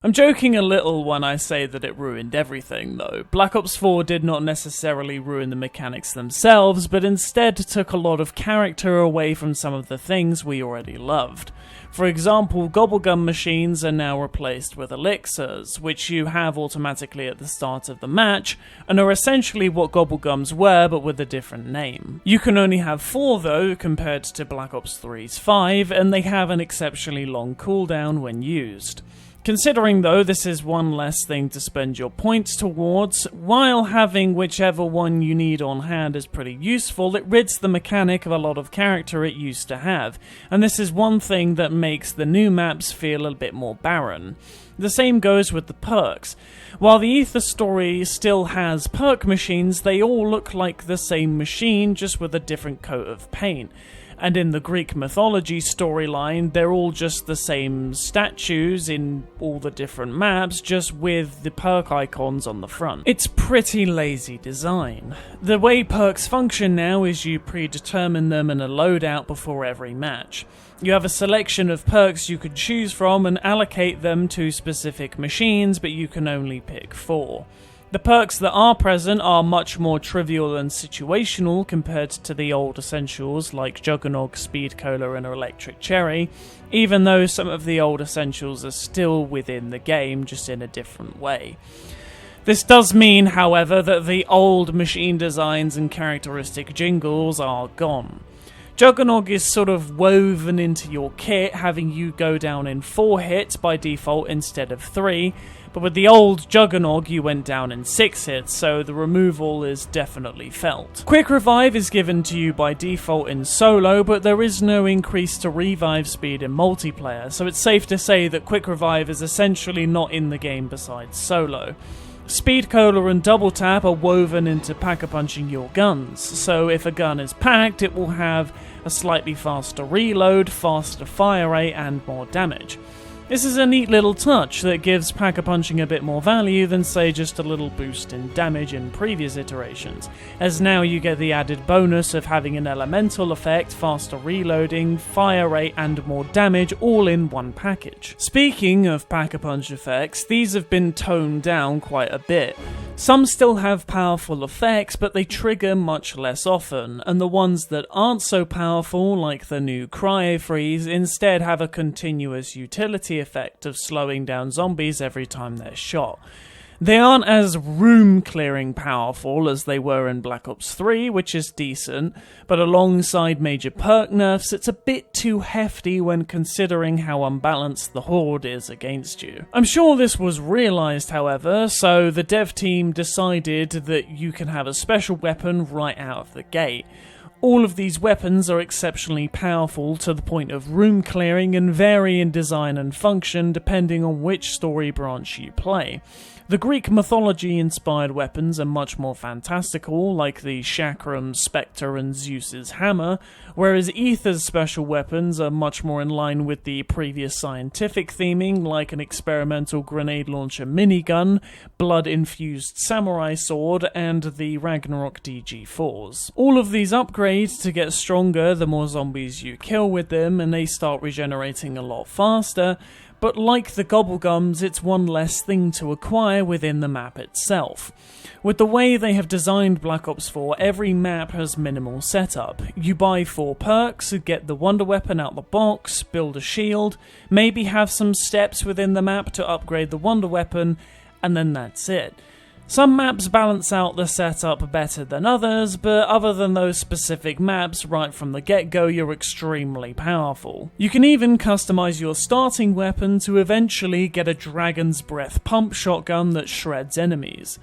I'm joking a little when I say that it ruined everything, though. Black Ops 4 did not necessarily ruin the mechanics themselves, but instead took a lot of character away from some of the things we already loved. For example, Gobblegum machines are now replaced with elixirs, which you have automatically at the start of the match, and are essentially what Gobblegums were, but with a different name. You can only have 4 though, compared to Black Ops 3's 5, and they have an exceptionally long cooldown when used. Considering though this is one less thing to spend your points towards, while having whichever one you need on hand is pretty useful, it rids the mechanic of a lot of character it used to have, and this is one thing that makes the new maps feel a bit more barren. The same goes with the perks. While the Ether story still has perk machines, they all look like the same machine, just with a different coat of paint. And in the Greek mythology storyline, they're all just the same statues in all the different maps, just with the perk icons on the front. It's pretty lazy design. The way perks function now is you predetermine them in a loadout before every match. You have a selection of perks you could choose from and allocate them to specific machines, but you can only pick 4. The perks that are present are much more trivial and situational compared to the old essentials like Juggernog, Speed Cola and Electric Cherry, even though some of the old essentials are still within the game, just in a different way. This does mean, however, that the old machine designs and characteristic jingles are gone. Juggernog is sort of woven into your kit, having you go down in 4 hits by default instead of 3, but with the old Juggernog you went down in 6 hits, so the removal is definitely felt. Quick Revive is given to you by default in solo, but there is no increase to revive speed in multiplayer, so it's safe to say that Quick Revive is essentially not in the game besides solo. Speed Cola and Double Tap are woven into pack-a-punching your guns, so if a gun is packed it will have a slightly faster reload, faster fire rate and more damage. This is a neat little touch that gives pack-a-punching a bit more value than say just a little boost in damage in previous iterations, as now you get the added bonus of having an elemental effect, faster reloading, fire rate and more damage all in one package. Speaking of pack-a-punch effects, these have been toned down quite a bit. Some still have powerful effects, but they trigger much less often, and the ones that aren't so powerful, like the new Cryo Freeze, instead have a continuous utility effect of slowing down zombies every time they're shot. They aren't as room-clearing powerful as they were in Black Ops 3, which is decent, but alongside major perk nerfs, it's a bit too hefty when considering how unbalanced the Horde is against you. I'm sure this was realised, however, so the dev team decided that you can have a special weapon right out of the gate. All of these weapons are exceptionally powerful to the point of room clearing and vary in design and function depending on which story branch you play. The Greek mythology-inspired weapons are much more fantastical, like the Chakram, Spectre and Zeus's hammer, whereas Aether's special weapons are much more in line with the previous scientific theming, like an experimental grenade launcher minigun, blood-infused samurai sword, and the Ragnarok DG4s. All of these upgrades to get stronger the more zombies you kill with them, and they start regenerating a lot faster, but like the Gobblegums, it's one less thing to acquire within the map itself. With the way they have designed Black Ops 4, every map has minimal setup. You buy 4 perks, get the Wonder Weapon out the box, build a shield, maybe have some steps within the map to upgrade the Wonder Weapon, and then that's it. Some maps balance out the setup better than others, but other than those specific maps, right from the get-go you're extremely powerful. You can even customize your starting weapon to eventually get a Dragon's Breath pump shotgun that shreds enemies.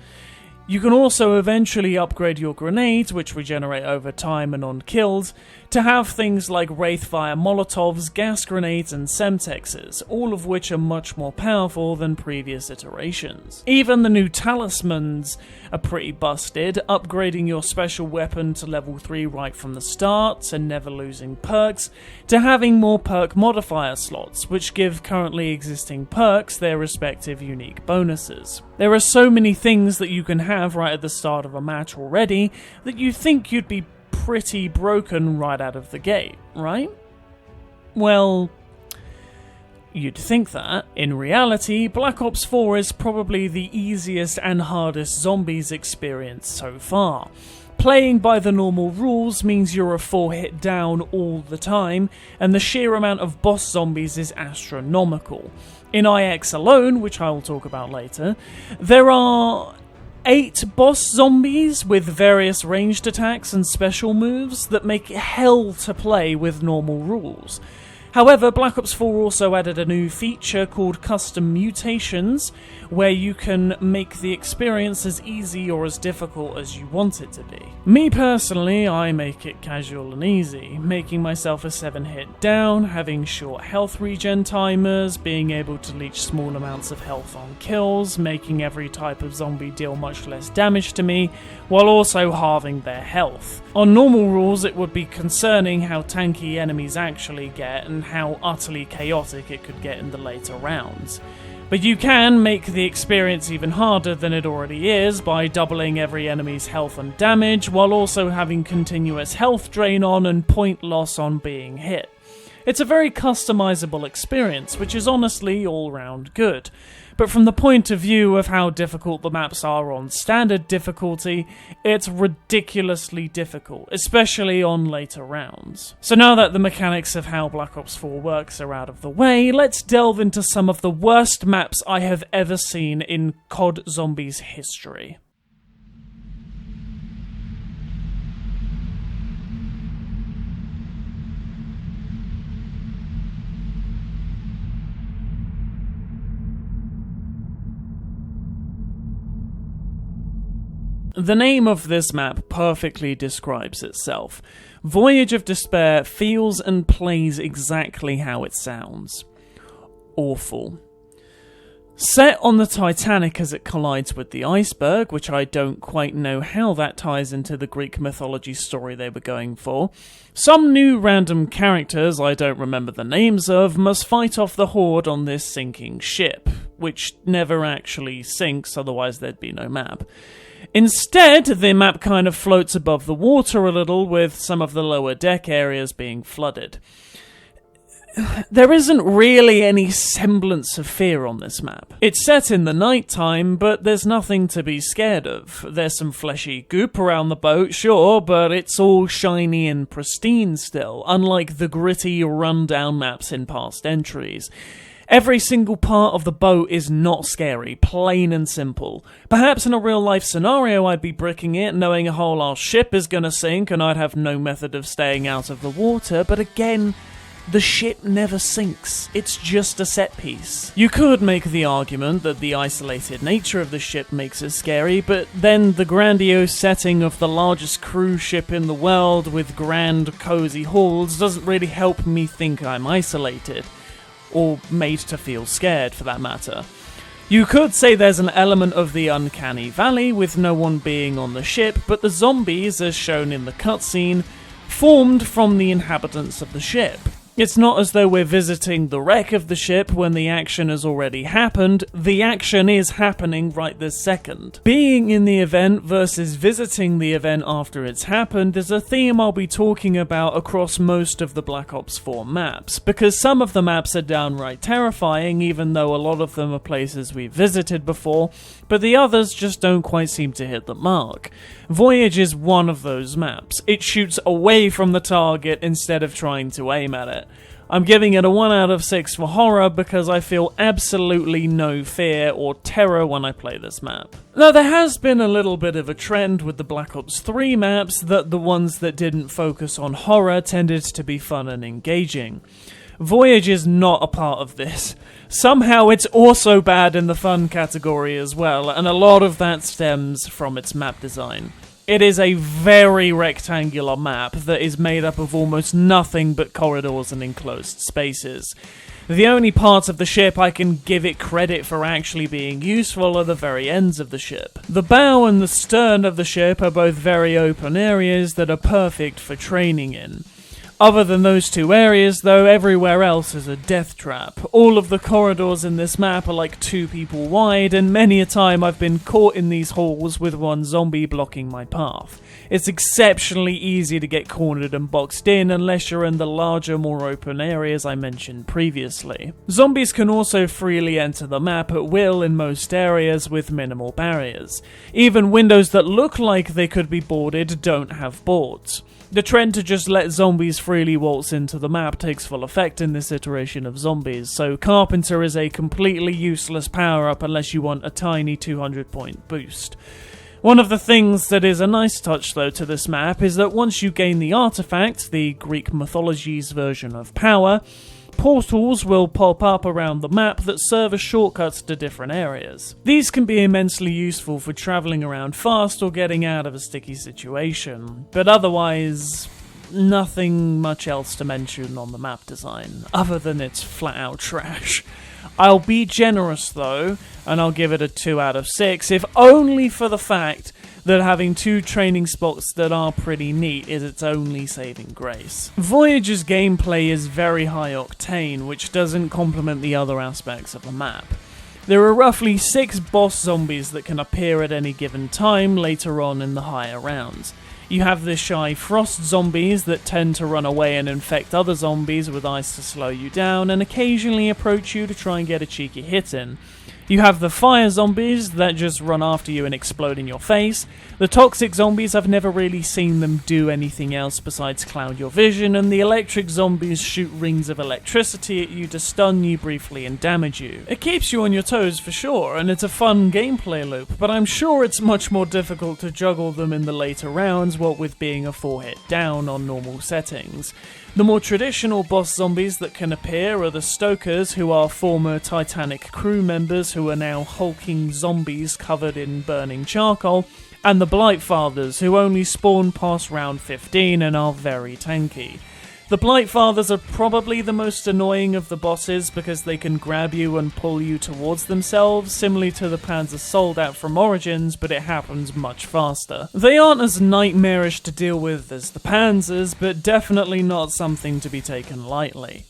You can also eventually upgrade your grenades, which regenerate over time and on kills, to have things like Wraithfire Molotovs, gas grenades, and Semtexes, all of which are much more powerful than previous iterations. Even the new talismans are pretty busted, upgrading your special weapon to level 3 right from the start, to never losing perks, to having more perk modifier slots, which give currently existing perks their respective unique bonuses. There are so many things that you can have right at the start of a match already that you think you'd be pretty broken right out of the gate, right? Well, you'd think that. In reality, Black Ops 4 is probably the easiest and hardest zombies experience so far. Playing by the normal rules means you're a 4-hit down all the time, and the sheer amount of boss zombies is astronomical. In IX alone, which I will talk about later, there are 8 boss zombies with various ranged attacks and special moves that make it hell to play with normal rules. However, Black Ops 4 also added a new feature called Custom Mutations, where you can make the experience as easy or as difficult as you want it to be. Me personally, I make it casual and easy, making myself a 7-hit down, having short health regen timers, being able to leech small amounts of health on kills, making every type of zombie deal much less damage to me, while also halving their health. On normal rules, it would be concerning how tanky enemies actually get and how utterly chaotic it could get in the later rounds. But you can make the experience even harder than it already is by doubling every enemy's health and damage, while also having continuous health drain on and point loss on being hit. It's a very customizable experience, which is honestly all round good. But from the point of view of how difficult the maps are on standard difficulty, it's ridiculously difficult, especially on later rounds. So now that the mechanics of how Black Ops 4 works are out of the way, let's delve into some of the worst maps I have ever seen in COD Zombies history. The name of this map perfectly describes itself. Voyage of Despair feels and plays exactly how it sounds. Awful. Set on the Titanic as it collides with the iceberg, which I don't quite know how that ties into the Greek mythology story they were going for, some new random characters I don't remember the names of must fight off the Horde on this sinking ship, which never actually sinks, otherwise there'd be no map. Instead, the map kind of floats above the water a little, with some of the lower deck areas being flooded. There isn't really any semblance of fear on this map. It's set in the night time, but there's nothing to be scared of. There's some fleshy goop around the boat, sure, but it's all shiny and pristine still, unlike the gritty, run-down maps in past entries. Every single part of the boat is not scary, plain and simple. Perhaps in a real-life scenario I'd be bricking it, knowing a whole our ship is gonna sink and I'd have no method of staying out of the water, but again, the ship never sinks. It's just a set piece. You could make the argument that the isolated nature of the ship makes it scary, but then the grandiose setting of the largest cruise ship in the world with grand, cozy halls doesn't really help me think I'm isolated. Or made to feel scared, for that matter. You could say there's an element of the uncanny valley with no one being on the ship, but the zombies, as shown in the cutscene, formed from the inhabitants of the ship. It's not as though we're visiting the wreck of the ship when the action has already happened. The action is happening right this second. Being in the event versus visiting the event after it's happened is a theme I'll be talking about across most of the Black Ops 4 maps, because some of the maps are downright terrifying, even though a lot of them are places we've visited before, but the others just don't quite seem to hit the mark. Voyage is one of those maps. It shoots away from the target instead of trying to aim at it. I'm giving it a 1 out of 6 for horror because I feel absolutely no fear or terror when I play this map. Now, there has been a little bit of a trend with the Black Ops 3 maps that the ones that didn't focus on horror tended to be fun and engaging. Voyage is not a part of this. Somehow it's also bad in the fun category as well, and a lot of that stems from its map design. It is a very rectangular map that is made up of almost nothing but corridors and enclosed spaces. The only parts of the ship I can give it credit for actually being useful are the very ends of the ship. The bow and the stern of the ship are both very open areas that are perfect for training in. Other than those two areas, though, everywhere else is a death trap. All of the corridors in this map are like 2 people wide, and many a time I've been caught in these halls with one zombie blocking my path. It's exceptionally easy to get cornered and boxed in unless you're in the larger, more open areas I mentioned previously. Zombies can also freely enter the map at will in most areas with minimal barriers. Even windows that look like they could be boarded don't have boards. The trend to just let zombies freely waltz into the map takes full effect in this iteration of zombies, so Carpenter is a completely useless power-up unless you want a tiny 200-point boost. One of the things that is a nice touch, though, to this map is that once you gain the artifact, the Greek mythology's version of power, portals will pop up around the map that serve as shortcuts to different areas. These can be immensely useful for travelling around fast or getting out of a sticky situation, but otherwise, nothing much else to mention on the map design, other than it's flat out trash. I'll be generous though, and I'll give it a 2 out of 6, if only for the fact that having 2 training spots that are pretty neat is its only saving grace. Voyager's gameplay is very high octane, which doesn't complement the other aspects of the map. There are roughly 6 boss zombies that can appear at any given time later on in the higher rounds. You have the shy frost zombies that tend to run away and infect other zombies with ice to slow you down and occasionally approach you to try and get a cheeky hit in. You have the fire zombies that just run after you and explode in your face. The toxic zombies, I've never really seen them do anything else besides cloud your vision, and the electric zombies shoot rings of electricity at you to stun you briefly and damage you. It keeps you on your toes for sure, and it's a fun gameplay loop, but I'm sure it's much more difficult to juggle them in the later rounds, what with being a 4-hit down on normal settings. The more traditional boss zombies that can appear are the Stokers, who are former Titanic crew members who are now hulking zombies covered in burning charcoal, and the Blightfathers, who only spawn past round 15 and are very tanky. The Blightfathers are probably the most annoying of the bosses because they can grab you and pull you towards themselves, similarly to the Panzer Soldat from Origins, but it happens much faster. They aren't as nightmarish to deal with as the Panzers, but definitely not something to be taken lightly.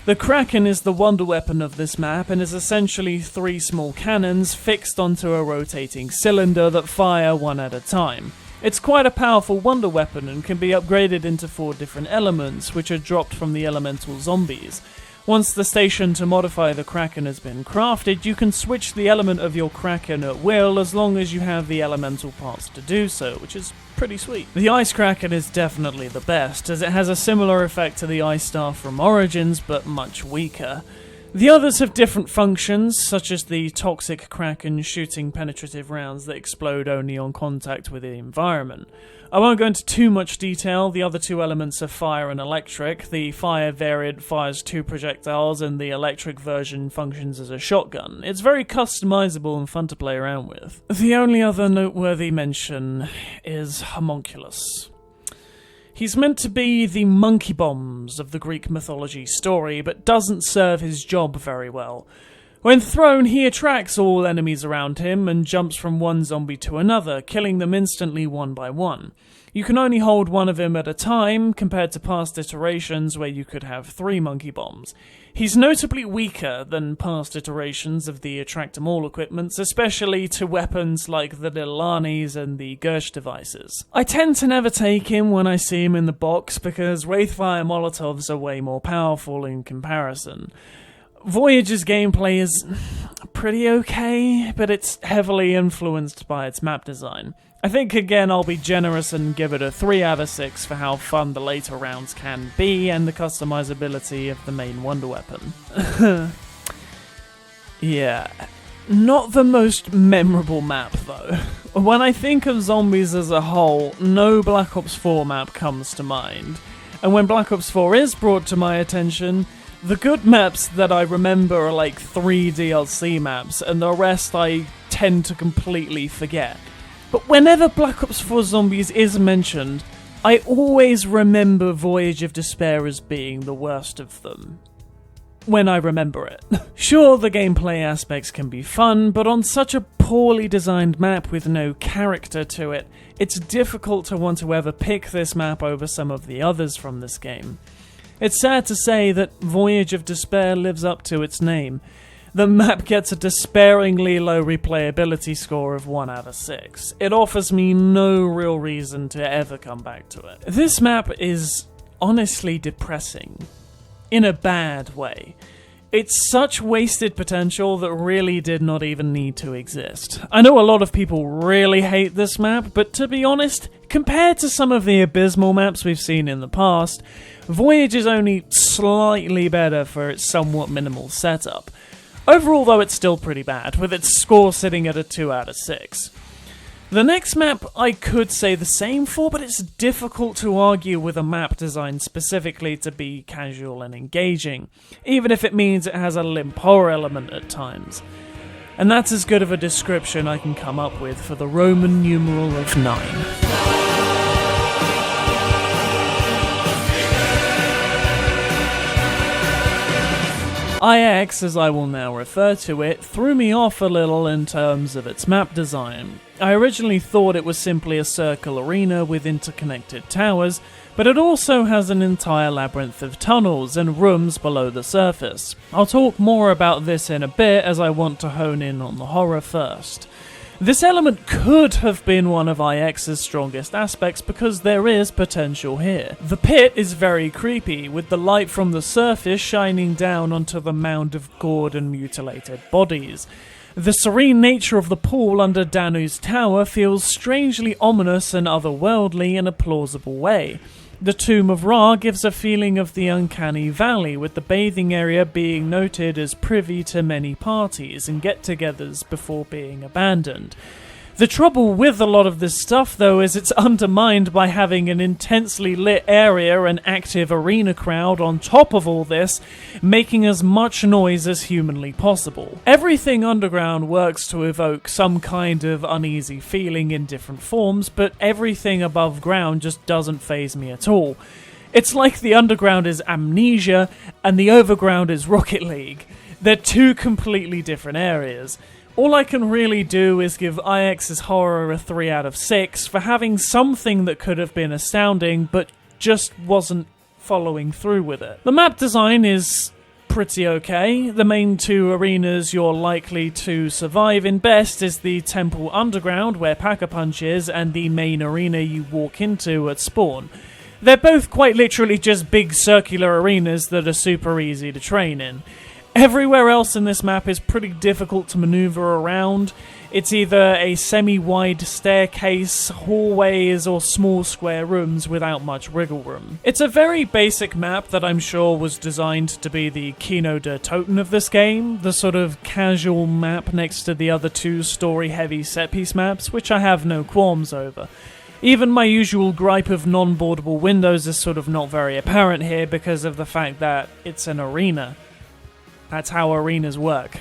The Kraken is the wonder weapon of this map and is essentially 3 small cannons fixed onto a rotating cylinder that fire one at a time. It's quite a powerful wonder weapon and can be upgraded into 4 different elements, which are dropped from the elemental zombies. Once the station to modify the Kraken has been crafted, you can switch the element of your Kraken at will as long as you have the elemental parts to do so, which is pretty sweet. The Ice Kraken is definitely the best, as it has a similar effect to the Ice Staff from Origins, but much weaker. The others have different functions, such as the Toxic Kraken shooting penetrative rounds that explode only on contact with the environment. I won't go into too much detail. The other 2 elements are fire and electric. The fire variant fires 2 projectiles and the electric version functions as a shotgun. It's very customizable and fun to play around with. The only other noteworthy mention is Homunculus. He's meant to be the monkey bombs of the Greek mythology story, but doesn't serve his job very well. When thrown, he attracts all enemies around him and jumps from one zombie to another, killing them instantly one by one. You can only hold one of him at a time, compared to past iterations where you could have 3 monkey bombs. He's notably weaker than past iterations of the Attract-em-all equipments, especially to weapons like the Lilanis and the Gersh devices. I tend to never take him when I see him in the box because Wraithfire Molotovs are way more powerful in comparison. Voyager's gameplay is pretty okay, but it's heavily influenced by its map design. I think again I'll be generous and give it a 3 out of 6 for how fun the later rounds can be and the customizability of the main wonder weapon. Yeah, not the most memorable map though. When I think of zombies as a whole, no Black Ops 4 map comes to mind. And when Black Ops 4 is brought to my attention, the good maps that I remember are like 3 DLC maps, and the rest I tend to completely forget. But whenever Black Ops 4 Zombies is mentioned, I always remember Voyage of Despair as being the worst of them. When I remember it. Sure, the gameplay aspects can be fun, but on such a poorly designed map with no character to it, it's difficult to want to ever pick this map over some of the others from this game. It's sad to say that Voyage of Despair lives up to its name. The map gets a despairingly low replayability score of 1 out of 6. It offers me no real reason to ever come back to it. This map is honestly depressing. In a bad way. It's such wasted potential that really did not even need to exist. I know a lot of people really hate this map, but to be honest, compared to some of the abysmal maps we've seen in the past, Voyage is only slightly better for its somewhat minimal setup. Overall though, it's still pretty bad, with its score sitting at a 2 out of 6. The next map I could say the same for, but it's difficult to argue with a map designed specifically to be casual and engaging, even if it means it has a limp horror element at times. And that's as good of a description I can come up with for the Roman numeral of 9. IX, as I will now refer to it, threw me off a little in terms of its map design. I originally thought it was simply a circle arena with interconnected towers, but it also has an entire labyrinth of tunnels and rooms below the surface. I'll talk more about this in a bit, as I want to hone in on the horror first. This element could have been one of IX's strongest aspects because there is potential here. The pit is very creepy, with the light from the surface shining down onto the mound of gored and mutilated bodies. The serene nature of the pool under Danu's tower feels strangely ominous and otherworldly in a plausible way. The Tomb of Ra gives a feeling of the uncanny valley, with the bathing area being noted as privy to many parties and get-togethers before being abandoned. The trouble with a lot of this stuff, though, is it's undermined by having an intensely lit area and active arena crowd on top of all this, making as much noise as humanly possible. Everything underground works to evoke some kind of uneasy feeling in different forms, but everything above ground just doesn't faze me at all. It's like the underground is Amnesia and the overground is Rocket League. They're two completely different areas. All I can really do is give IX's horror a 3 out of 6 for having something that could have been astounding but just wasn't following through with it. The map design is pretty okay. The main two arenas you're likely to survive in best is the Temple Underground, where Pack-a-Punch is, and the main arena you walk into at spawn. They're both quite literally just big circular arenas that are super easy to train in. Everywhere else in this map is pretty difficult to maneuver around. It's either a semi-wide staircase, hallways, or small square rooms without much wriggle room. It's a very basic map that I'm sure was designed to be the Kino der Toten of this game, the sort of casual map next to the other two story-heavy set-piece maps, which I have no qualms over. Even my usual gripe of non-boardable windows is sort of not very apparent here because of the fact that it's an arena. That's how arenas work.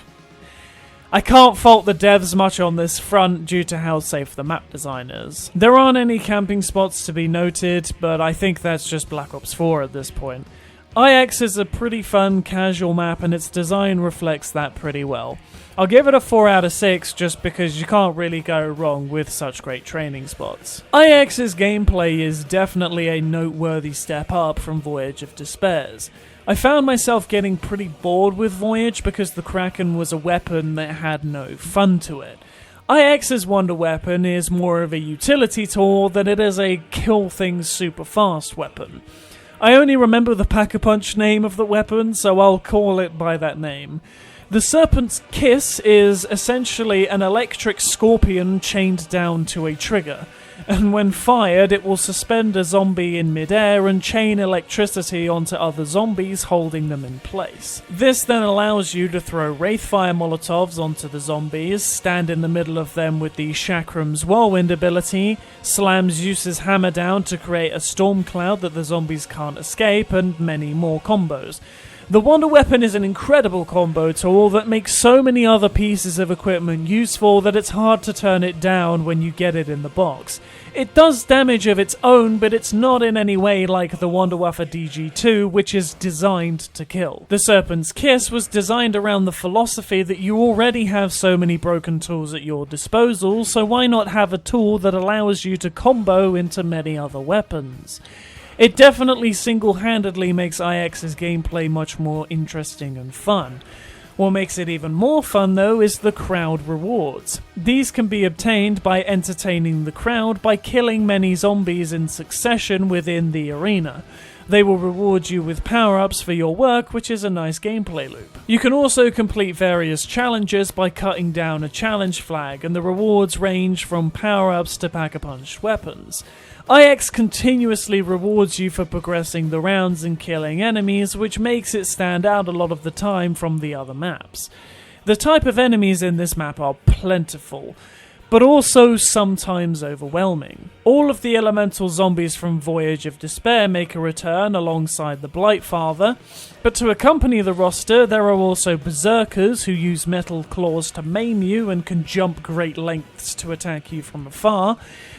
I can't fault the devs much on this front due to how safe the map design is. There aren't any camping spots to be noted, but I think that's just Black Ops 4 at this point. IX is a pretty fun, casual map and its design reflects that pretty well. I'll give it a 4 out of 6 just because you can't really go wrong with such great training spots. IX's gameplay is definitely a noteworthy step up from Voyage of Despair's. I found myself getting pretty bored with Voyage because the Kraken was a weapon that had no fun to it. IX's Wonder Weapon is more of a utility tool than it is a kill things super fast weapon. I only remember the Pack-a-Punch name of the weapon, so I'll call it by that name. The Serpent's Kiss is essentially an electric scorpion chained down to a trigger, and when fired it will suspend a zombie in midair and chain electricity onto other zombies, holding them in place. This then allows you to throw Wraithfire Molotovs onto the zombies, stand in the middle of them with the Chakram's Whirlwind ability, slam Zeus's hammer down to create a storm cloud that the zombies can't escape, and many more combos. The Wonder Weapon is an incredible combo tool that makes so many other pieces of equipment useful that it's hard to turn it down when you get it in the box. It does damage of its own, but it's not in any way like the Wunderwaffe DG2, which is designed to kill. The Serpent's Kiss was designed around the philosophy that you already have so many broken tools at your disposal, so why not have a tool that allows you to combo into many other weapons? It definitely single-handedly makes IX's gameplay much more interesting and fun. What makes it even more fun, though, is the crowd rewards. These can be obtained by entertaining the crowd by killing many zombies in succession within the arena. They will reward you with power-ups for your work, which is a nice gameplay loop. You can also complete various challenges by cutting down a challenge flag, and the rewards range from power-ups to pack-a-punch weapons. IX continuously rewards you for progressing the rounds and killing enemies, which makes it stand out a lot of the time from the other maps. The type of enemies in this map are plentiful, but also sometimes overwhelming. All of the elemental zombies from Voyage of Despair make a return alongside the Blightfather, but to accompany the roster there are also Berserkers who use metal claws to maim you and can jump great lengths to attack you from afar.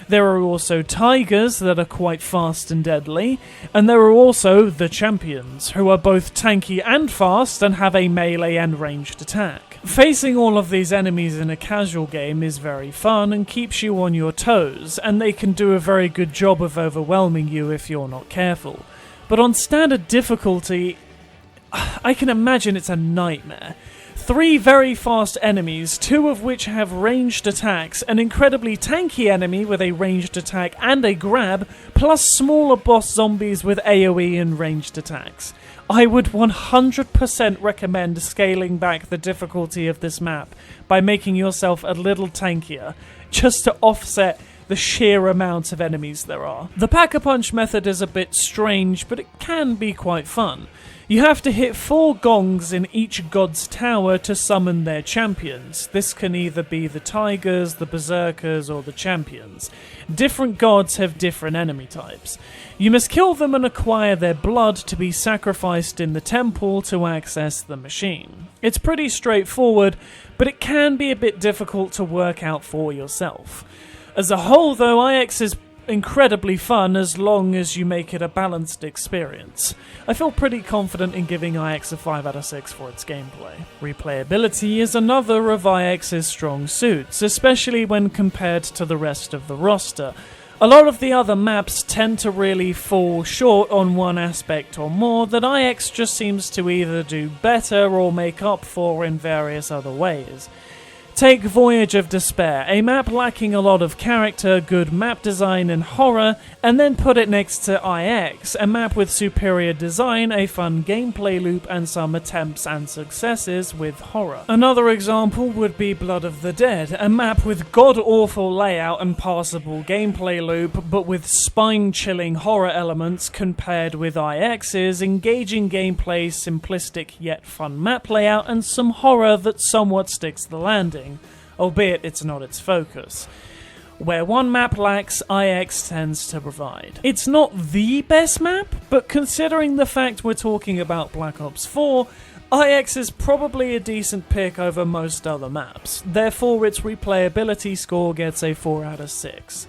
There are also Tigers that are quite fast and deadly, and there are also the Champions, who are both tanky and fast and have a melee and ranged attack. Facing all of these enemies in a casual game is very fun and keeps you on your toes, and they can do a very good job of overwhelming you if you're not careful. But on standard difficulty, I can imagine it's a nightmare. 3 very fast enemies, 2 of which have ranged attacks, an incredibly tanky enemy with a ranged attack and a grab, plus smaller boss zombies with AoE and ranged attacks. I would 100% recommend scaling back the difficulty of this map by making yourself a little tankier, just to offset the sheer amount of enemies there are. The Pack-a-Punch method is a bit strange, but it can be quite fun. You have to hit 4 gongs in each god's tower to summon their champions. This can either be the Tigers, the Berserkers, or the Champions. Different gods have different enemy types. You must kill them and acquire their blood to be sacrificed in the temple to access the machine. It's pretty straightforward, but it can be a bit difficult to work out for yourself. As a whole, though, IX is incredibly fun as long as you make it a balanced experience. I feel pretty confident in giving IX a 5 out of 6 for its gameplay. Replayability is another of IX's strong suits, especially when compared to the rest of the roster. A lot of the other maps tend to really fall short on one aspect or more that IX just seems to either do better or make up for in various other ways. Take Voyage of Despair, a map lacking a lot of character, good map design and horror, and then put it next to IX, a map with superior design, a fun gameplay loop, and some attempts and successes with horror. Another example would be Blood of the Dead, a map with god-awful layout and passable gameplay loop, but with spine-chilling horror elements compared with IX's engaging gameplay, simplistic yet fun map layout, and some horror that somewhat sticks the landing, albeit it's not its focus. Where one map lacks, IX tends to provide. It's not the best map, but considering the fact we're talking about Black Ops 4, IX is probably a decent pick over most other maps, therefore its replayability score gets a 4 out of 6.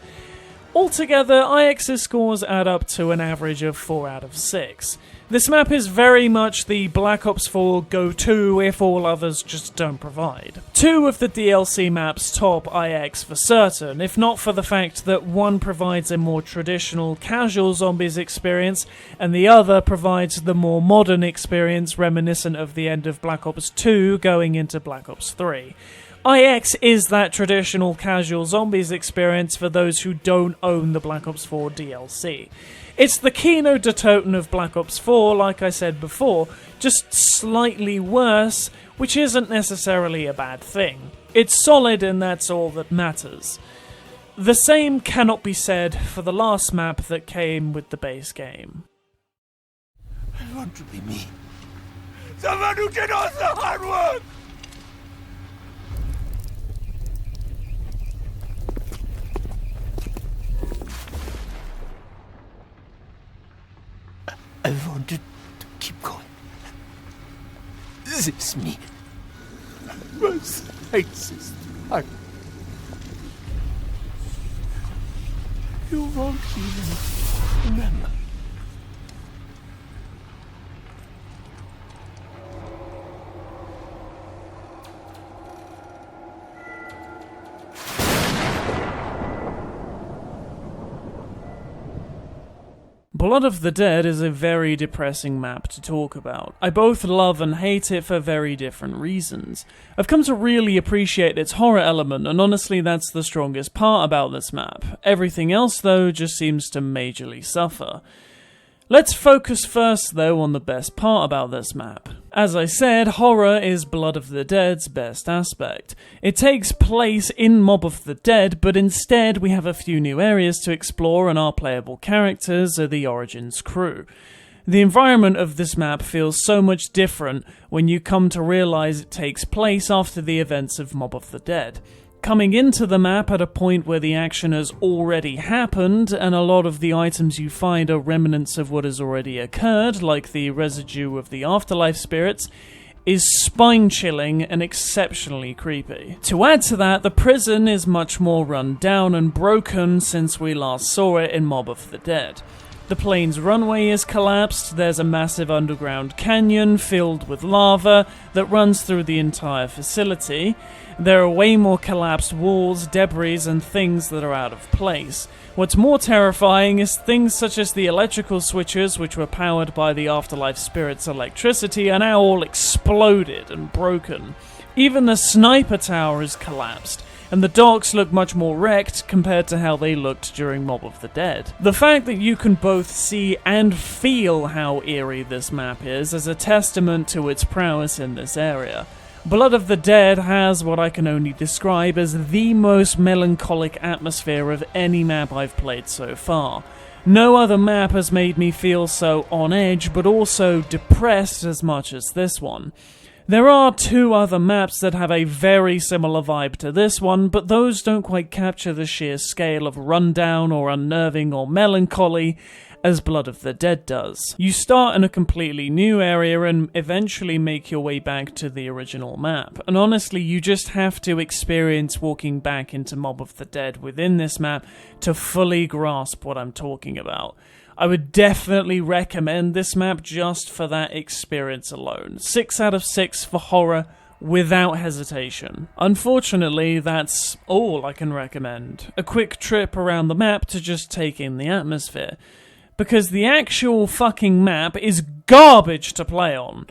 Altogether, IX's scores add up to an average of 4 out of 6. This map is very much the Black Ops 4 go-to if all others just don't provide. 2 of the DLC maps top IX for certain, if not for the fact that one provides a more traditional casual zombies experience and the other provides the more modern experience reminiscent of the end of Black Ops 2 going into Black Ops 3. IX is that traditional casual zombies experience for those who don't own the Black Ops 4 DLC. It's the Kino der Toten of Black Ops 4, like I said before, just slightly worse, which isn't necessarily a bad thing. It's solid and that's all that matters. The same cannot be said for the last map that came with the base game. I want to be me. Someone who can also hard work! I wanted to keep going. Resist me. Resist. You won't even remember. Blood of the Dead is a very depressing map to talk about. I both love and hate it for very different reasons. I've come to really appreciate its horror element, and honestly that's the strongest part about this map. Everything else, though, just seems to majorly suffer. Let's focus first, though, on the best part about this map. As I said, horror is Blood of the Dead's best aspect. It takes place in Mob of the Dead, but instead we have a few new areas to explore, and our playable characters are the Origins crew. The environment of this map feels so much different when you come to realise it takes place after the events of Mob of the Dead. Coming into the map at a point where the action has already happened, and a lot of the items you find are remnants of what has already occurred, like the residue of the afterlife spirits, is spine-chilling and exceptionally creepy. To add to that, the prison is much more run down and broken since we last saw it in Mob of the Dead. The plane's runway is collapsed, there's a massive underground canyon filled with lava that runs through the entire facility. There are way more collapsed walls, debris, and things that are out of place. What's more terrifying is things such as the electrical switches, which were powered by the Afterlife Spirit's electricity, are now all exploded and broken. Even the sniper tower is collapsed, and the docks look much more wrecked compared to how they looked during Mob of the Dead. The fact that you can both see and feel how eerie this map is a testament to its prowess in this area. Blood of the Dead has what I can only describe as the most melancholic atmosphere of any map I've played so far. No other map has made me feel so on edge, but also depressed as much as this one. There are two other maps that have a very similar vibe to this one, but those don't quite capture the sheer scale of rundown or unnerving or melancholy as Blood of the Dead does. You start in a completely new area and eventually make your way back to the original map, and honestly you just have to experience walking back into Mob of the Dead within this map to fully grasp what I'm talking about. I would definitely recommend this map just for that experience alone. 6 out of 6 for horror, without hesitation. Unfortunately, that's all I can recommend. A quick trip around the map to just take in the atmosphere. Because the actual fucking map is garbage to play on.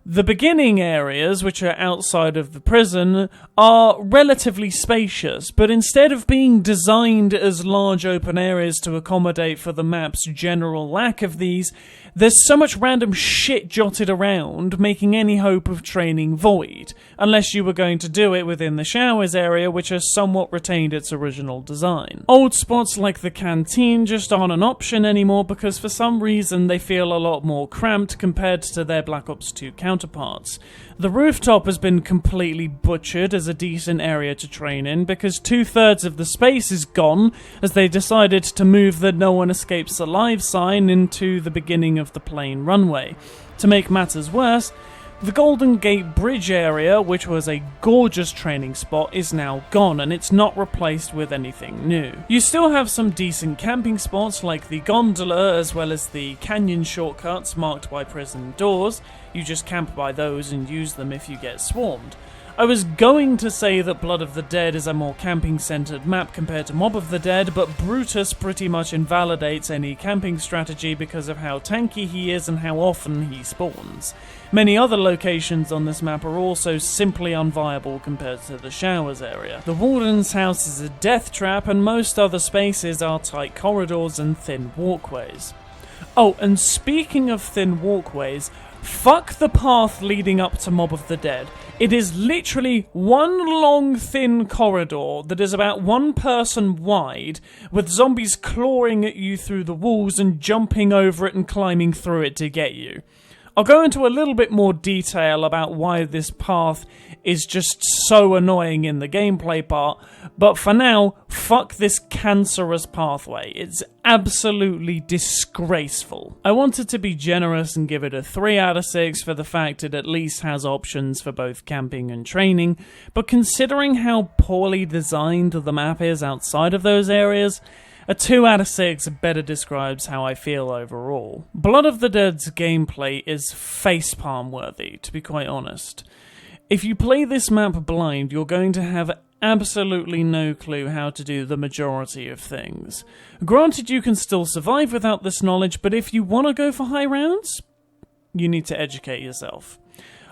The beginning areas, which are outside of the prison, are relatively spacious, but instead of being designed as large open areas to accommodate for the map's general lack of these, there's so much random shit jotted around, making any hope of training void, unless you were going to do it within the showers area, which has somewhat retained its original design. Old spots like the canteen just aren't an option anymore because for some reason they feel a lot more cramped compared to their Black Ops 2 counterparts. The rooftop has been completely butchered as a decent area to train in because 2/3 of the space is gone as they decided to move the "No one escapes alive" sign into the beginning of the plane runway. To make matters worse, the Golden Gate Bridge area, which was a gorgeous training spot, is now gone and it's not replaced with anything new. You still have some decent camping spots like the gondola as well as the canyon shortcuts marked by prison doors. You just camp by those and use them if you get swarmed. I was going to say that Blood of the Dead is a more camping-centered map compared to Mob of the Dead, but Brutus pretty much invalidates any camping strategy because of how tanky he is and how often he spawns. Many other locations on this map are also simply unviable compared to the showers area. The Warden's house is a death trap, and most other spaces are tight corridors and thin walkways. Oh, and speaking of thin walkways, fuck the path leading up to Mob of the Dead. It is literally one long thin corridor that is about 1 person wide, with zombies clawing at you through the walls and jumping over it and climbing through it to get you. I'll go into a little bit more detail about why this path is just so annoying in the gameplay part, but for now, fuck this cancerous pathway. It's absolutely disgraceful. I wanted to be generous and give it a 3 out of 6 for the fact it at least has options for both camping and training, but considering how poorly designed the map is outside of those areas, a 2 out of 6 better describes how I feel overall. Blood of the Dead's gameplay is facepalm worthy, to be quite honest. If you play this map blind, you're going to have absolutely no clue how to do the majority of things. Granted, you can still survive without this knowledge, but if you want to go for high rounds, you need to educate yourself.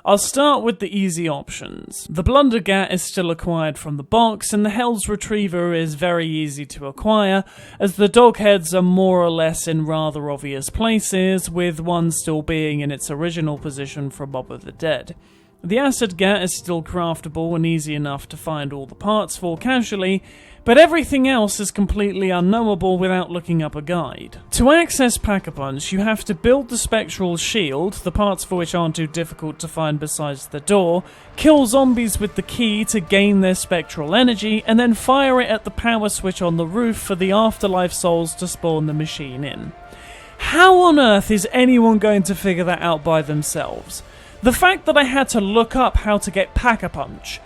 I'll start with the easy options. The Blundergat is still acquired from the box, and the Hell's Retriever is very easy to acquire, as the dog heads are more or less in rather obvious places, with one still being in its original position for Mob of the Dead. The Acid Gat is still craftable and easy enough to find all the parts for casually, but everything else is completely unknowable without looking up a guide. To access Pack-a-Punch, you have to build the Spectral Shield, the parts for which aren't too difficult to find besides the door, kill zombies with the key to gain their spectral energy, and then fire it at the power switch on the roof for the Afterlife souls to spawn the machine in. How on earth is anyone going to figure that out by themselves? The fact that I had to look up how to get Pack-a-Punch,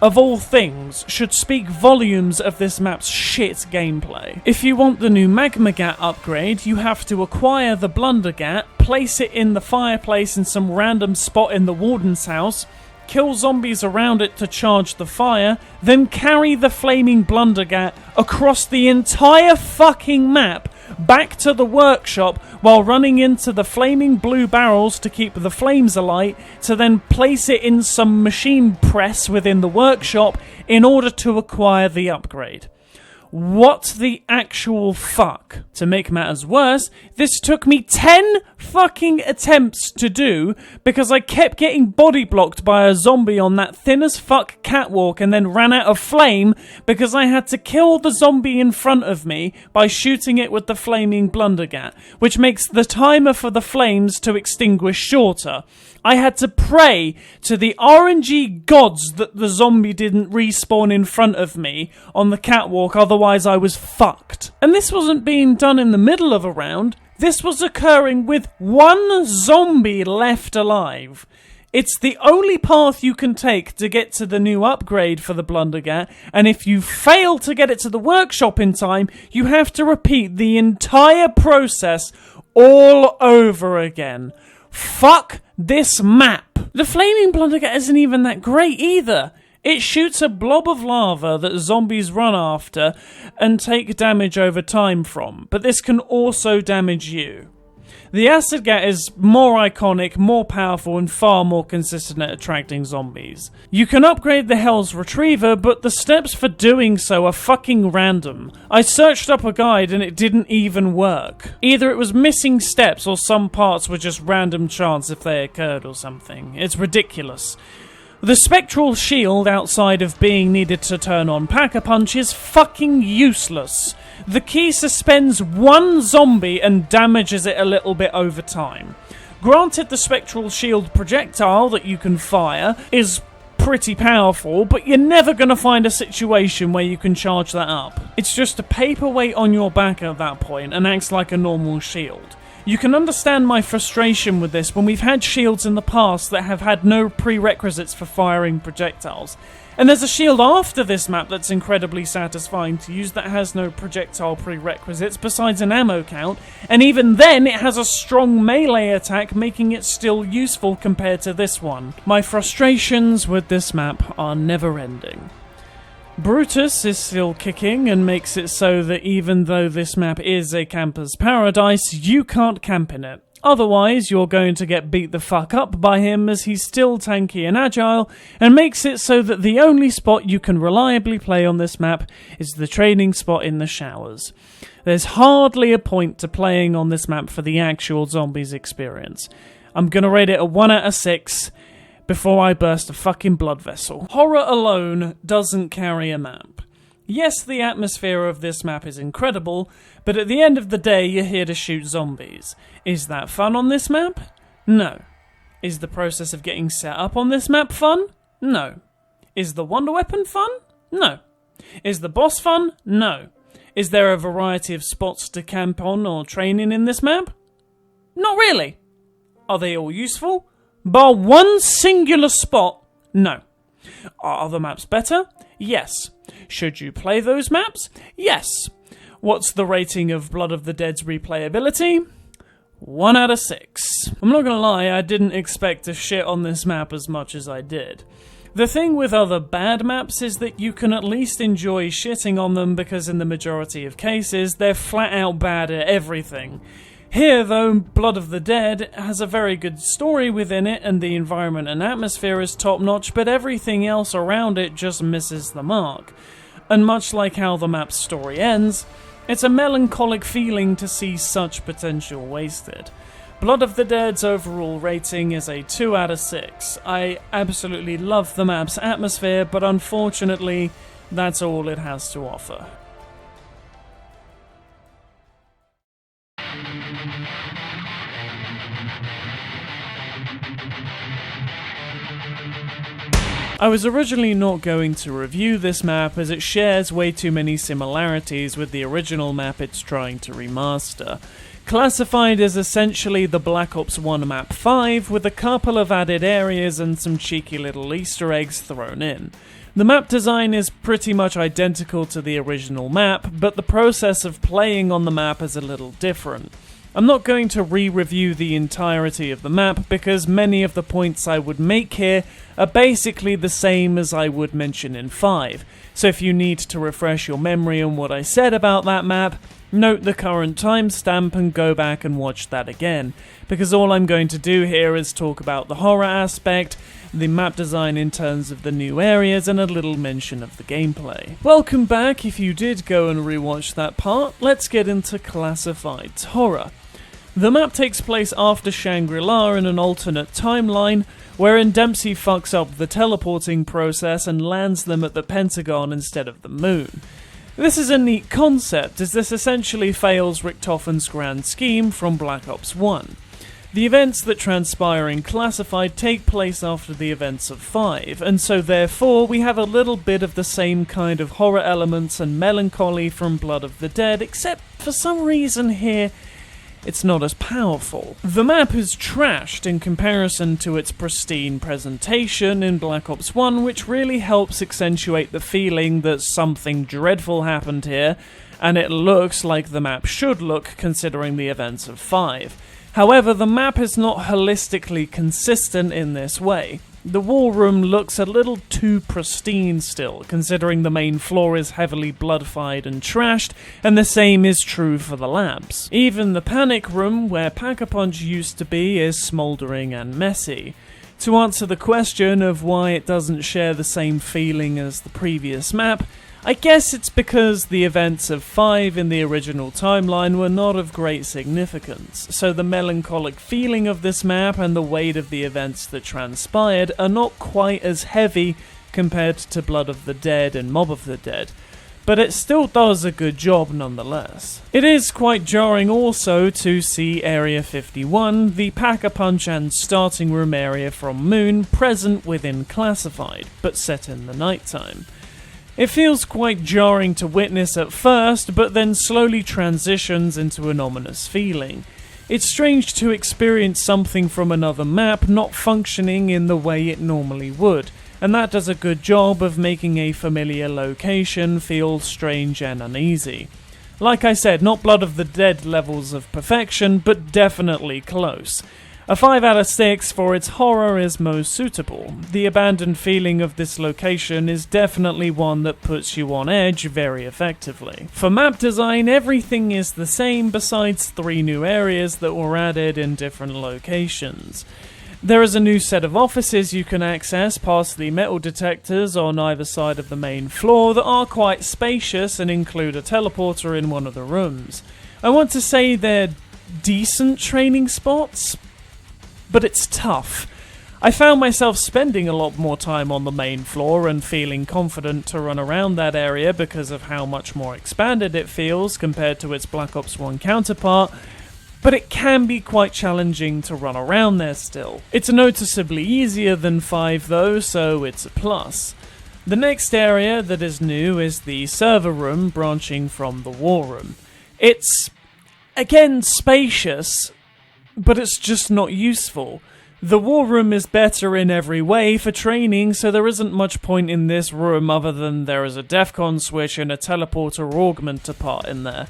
of all things, should speak volumes of this map's shit gameplay. If you want the new Magmagat upgrade, you have to acquire the Blundergat, place it in the fireplace in some random spot in the Warden's house, kill zombies around it to charge the fire, then carry the flaming Blundergat across the entire fucking map back to the workshop while running into the flaming blue barrels to keep the flames alight, to then place it in some machine press within the workshop in order to acquire the upgrade. What the actual fuck? To make matters worse, this took me 10 fucking attempts to do because I kept getting body blocked by a zombie on that thin as fuck catwalk and then ran out of flame because I had to kill the zombie in front of me by shooting it with the flaming Blundergat, which makes the timer for the flames to extinguish shorter. I had to pray to the RNG gods that the zombie didn't respawn in front of me on the catwalk, otherwise I was fucked. And this wasn't being done in the middle of a round, this was occurring with one zombie left alive. It's the only path you can take to get to the new upgrade for the Blundergat, and if you fail to get it to the workshop in time, you have to repeat the entire process all over again. Fuck this map. The flaming Blundergat isn't even that great either. It shoots a blob of lava that zombies run after and take damage over time from, but this can also damage you. The Acid Gat is more iconic, more powerful, and far more consistent at attracting zombies. You can upgrade the Hell's Retriever, but the steps for doing so are fucking random. I searched up a guide and it didn't even work. Either it was missing steps or some parts were just random chance if they occurred or something. It's ridiculous. The Spectral Shield, outside of being needed to turn on Pack-a-Punch, is fucking useless. The key suspends one zombie and damages it a little bit over time. Granted, the Spectral Shield projectile that you can fire is pretty powerful, but you're never going to find a situation where you can charge that up. It's just a paperweight on your back at that point and acts like a normal shield. You can understand my frustration with this when we've had shields in the past that have had no prerequisites for firing projectiles. And there's a shield after this map that's incredibly satisfying to use that has no projectile prerequisites besides an ammo count, and even then it has a strong melee attack, making it still useful compared to this one. My frustrations with this map are never ending. Brutus is still kicking and makes it so that even though this map is a camper's paradise, you can't camp in it. Otherwise, you're going to get beat the fuck up by him as he's still tanky and agile, and makes it so that the only spot you can reliably play on this map is the training spot in the showers. There's hardly a point to playing on this map for the actual zombies experience. I'm gonna rate it a 1 out of 6, before I burst a fucking blood vessel. Horror alone doesn't carry a map. Yes, the atmosphere of this map is incredible, but at the end of the day you're here to shoot zombies. Is that fun on this map? No. Is the process of getting set up on this map fun? No. Is the wonder weapon fun? No. Is the boss fun? No. Is there a variety of spots to camp on or train in this map? Not really. Are they all useful? Bar one singular spot? No. Are other maps better? Yes. Should you play those maps? Yes. What's the rating of Blood of the Dead's replayability? 1 out of 6. I'm not gonna lie, I didn't expect to shit on this map as much as I did. The thing with other bad maps is that you can at least enjoy shitting on them because in the majority of cases, they're flat out bad at everything. Here, though, Blood of the Dead has a very good story within it and the environment and atmosphere is top-notch, but everything else around it just misses the mark. And much like how the map's story ends, it's a melancholic feeling to see such potential wasted. Blood of the Dead's overall rating is a 2 out of 6. I absolutely love the map's atmosphere, but unfortunately, that's all it has to offer. I was originally not going to review this map as it shares way too many similarities with the original map it's trying to remaster. Classified as essentially the Black Ops 1 map 5 with a couple of added areas and some cheeky little Easter eggs thrown in. The map design is pretty much identical to the original map, but the process of playing on the map is a little different. I'm not going to re-review the entirety of the map because many of the points I would make here are basically the same as I would mention in 5, so if you need to refresh your memory on what I said about that map, note the current timestamp and go back and watch that again, because all I'm going to do here is talk about the horror aspect, the map design in terms of the new areas, and a little mention of the gameplay. Welcome back. If you did go and rewatch that part, let's get into Classified's horror. The map takes place after Shangri-La in an alternate timeline, wherein Dempsey fucks up the teleporting process and lands them at the Pentagon instead of the moon. This is a neat concept, as this essentially fails Richtofen's grand scheme from Black Ops 1. The events that transpire in Classified take place after the events of 5, and so therefore we have a little bit of the same kind of horror elements and melancholy from Blood of the Dead, except for some reason here it's not as powerful. The map is trashed in comparison to its pristine presentation in Black Ops 1, which really helps accentuate the feeling that something dreadful happened here, and it looks like the map should look considering the events of 5. However, the map is not holistically consistent in this way. The war room looks a little too pristine still, considering the main floor is heavily blood-fied and trashed, and the same is true for the labs. Even the panic room, where Pack-a-Punch used to be, is smouldering and messy. To answer the question of why it doesn't share the same feeling as the previous map, I guess it's because the events of 5 in the original timeline were not of great significance, so the melancholic feeling of this map and the weight of the events that transpired are not quite as heavy compared to Blood of the Dead and Mob of the Dead, but it still does a good job nonetheless. It is quite jarring also to see Area 51, the Pack-a-Punch and starting room area from Moon, present within Classified, but set in the nighttime. It feels quite jarring to witness at first, but then slowly transitions into an ominous feeling. It's strange to experience something from another map not functioning in the way it normally would, and that does a good job of making a familiar location feel strange and uneasy. Like I said, not Blood of the Dead levels of perfection, but definitely close. A 5 out of 6 for its horror is most suitable. The abandoned feeling of this location is definitely one that puts you on edge very effectively. For map design, everything is the same besides 3 new areas that were added in different locations. There is a new set of offices you can access past the metal detectors on either side of the main floor that are quite spacious and include a teleporter in one of the rooms. I want to say they're decent training spots, but it's tough. I found myself spending a lot more time on the main floor and feeling confident to run around that area because of how much more expanded it feels compared to its Black Ops 1 counterpart, but it can be quite challenging to run around there still. It's noticeably easier than 5 though, so it's a plus. The next area that is new is the server room branching from the war room. It's, again, spacious, but it's just not useful. The war room is better in every way for training, so there isn't much point in this room other than there is a DEFCON switch and a teleporter augmenter part in there.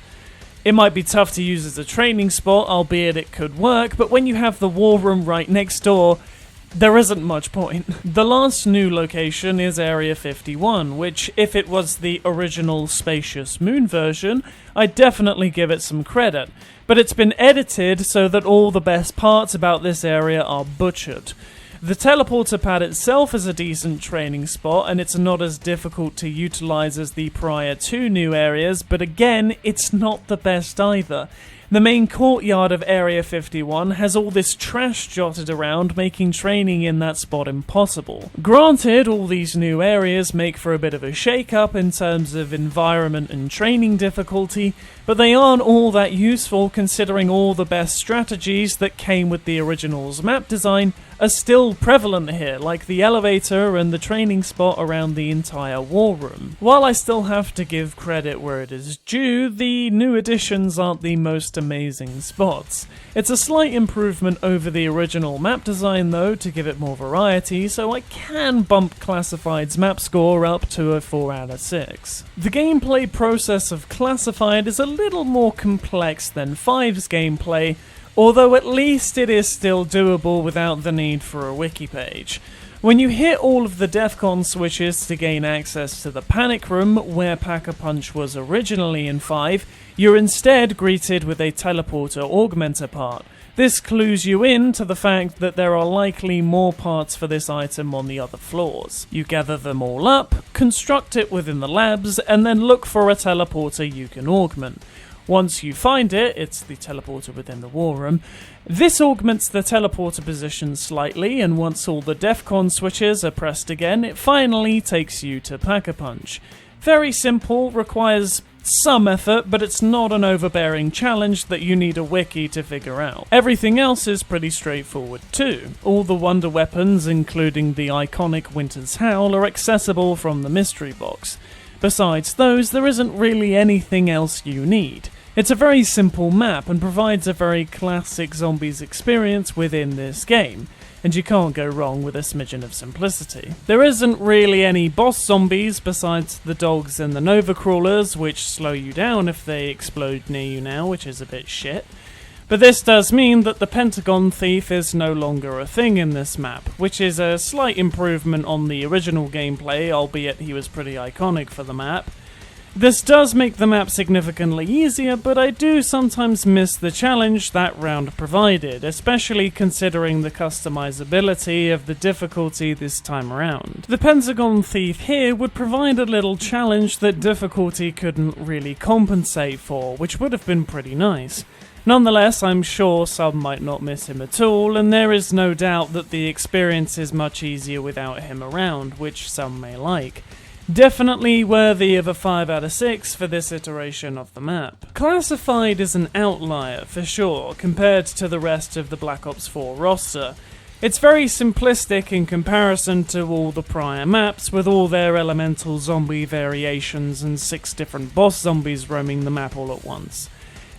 It might be tough to use as a training spot, albeit it could work, but when you have the war room right next door, there isn't much point. The last new location is Area 51, which, if it was the original Spacious Moon version, I'd definitely give it some credit. But it's been edited so that all the best parts about this area are butchered. The teleporter pad itself is a decent training spot, and it's not as difficult to utilize as the prior 2 new areas, but again, it's not the best either. The main courtyard of Area 51 has all this trash jotted around, making training in that spot impossible. Granted, all these new areas make for a bit of a shake-up in terms of environment and training difficulty, but they aren't all that useful considering all the best strategies that came with the original's map design are still prevalent here, like the elevator and the training spot around the entire war room. While I still have to give credit where it is due, the new additions aren't the most amazing spots. It's a slight improvement over the original map design though, to give it more variety, so I can bump Classified's map score up to a 4 out of 6. The gameplay process of Classified is a little more complex than 5's gameplay, although at least it is still doable without the need for a wiki page. When you hit all of the DEFCON switches to gain access to the Panic Room, where Pack-a-Punch was originally in 5, you're instead greeted with a teleporter augmenter part. This clues you in to the fact that there are likely more parts for this item on the other floors. You gather them all up, construct it within the labs, and then look for a teleporter you can augment. Once you find it, it's the teleporter within the war room, this augments the teleporter position slightly, and once all the DEFCON switches are pressed again, it finally takes you to Pack-a-Punch. Very simple, requires some effort, but it's not an overbearing challenge that you need a wiki to figure out. Everything else is pretty straightforward too. All the wonder weapons, including the iconic Winter's Howl, are accessible from the mystery box. Besides those, there isn't really anything else you need. It's a very simple map and provides a very classic zombies experience within this game, and you can't go wrong with a smidgen of simplicity. There isn't really any boss zombies besides the dogs and the Nova Crawlers, which slow you down if they explode near you now, which is a bit shit. But this does mean that the Pentagon Thief is no longer a thing in this map, which is a slight improvement on the original gameplay, albeit he was pretty iconic for the map. This does make the map significantly easier, but I do sometimes miss the challenge that round provided, especially considering the customizability of the difficulty this time around. The Pentagon Thief here would provide a little challenge that difficulty couldn't really compensate for, which would have been pretty nice. Nonetheless, I'm sure some might not miss him at all, and there is no doubt that the experience is much easier without him around, which some may like. Definitely worthy of a 5 out of 6 for this iteration of the map. Classified is an outlier, for sure, compared to the rest of the Black Ops 4 roster. It's very simplistic in comparison to all the prior maps, with all their elemental zombie variations and 6 different boss zombies roaming the map all at once.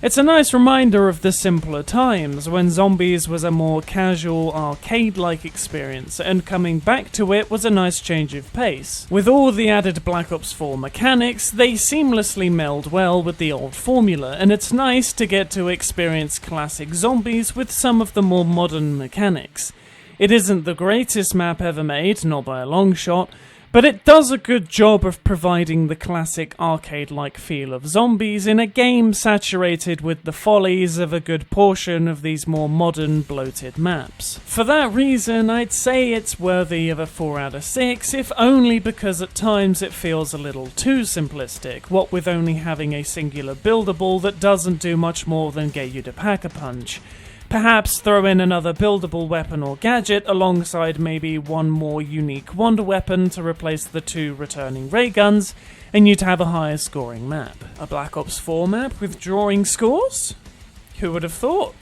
It's a nice reminder of the simpler times, when Zombies was a more casual, arcade-like experience, and coming back to it was a nice change of pace. With all the added Black Ops 4 mechanics, they seamlessly meld well with the old formula, and it's nice to get to experience classic Zombies with some of the more modern mechanics. It isn't the greatest map ever made, not by a long shot, but it does a good job of providing the classic arcade-like feel of Zombies in a game saturated with the follies of a good portion of these more modern, bloated maps. For that reason, I'd say it's worthy of a 4 out of 6, if only because at times it feels a little too simplistic, what with only having a singular buildable that doesn't do much more than get you to Pack-a-Punch. Perhaps throw in another buildable weapon or gadget alongside maybe one more unique wonder weapon to replace the 2 returning ray guns, and you'd have a higher scoring map. A Black Ops 4 map with drawing scores? Who would have thought?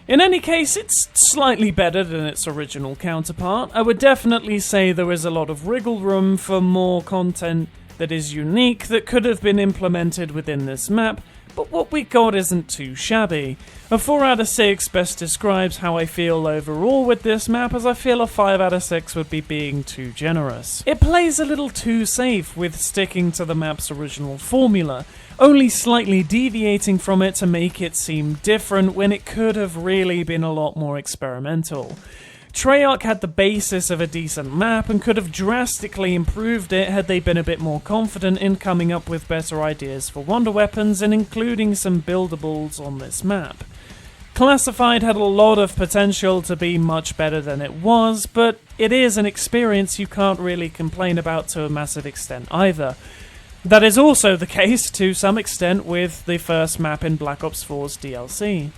In any case, it's slightly better than its original counterpart. I would definitely say there is a lot of wriggle room for more content that is unique that could have been implemented within this map, but what we got isn't too shabby. A 4 out of 6 best describes how I feel overall with this map, as I feel a 5 out of 6 would be being too generous. It plays a little too safe with sticking to the map's original formula, only slightly deviating from it to make it seem different when it could have really been a lot more experimental. Treyarch had the basis of a decent map and could have drastically improved it had they been a bit more confident in coming up with better ideas for wonder weapons and including some buildables on this map. Classified had a lot of potential to be much better than it was, but it is an experience you can't really complain about to a massive extent either. That is also the case to some extent with the first map in Black Ops 4's DLC.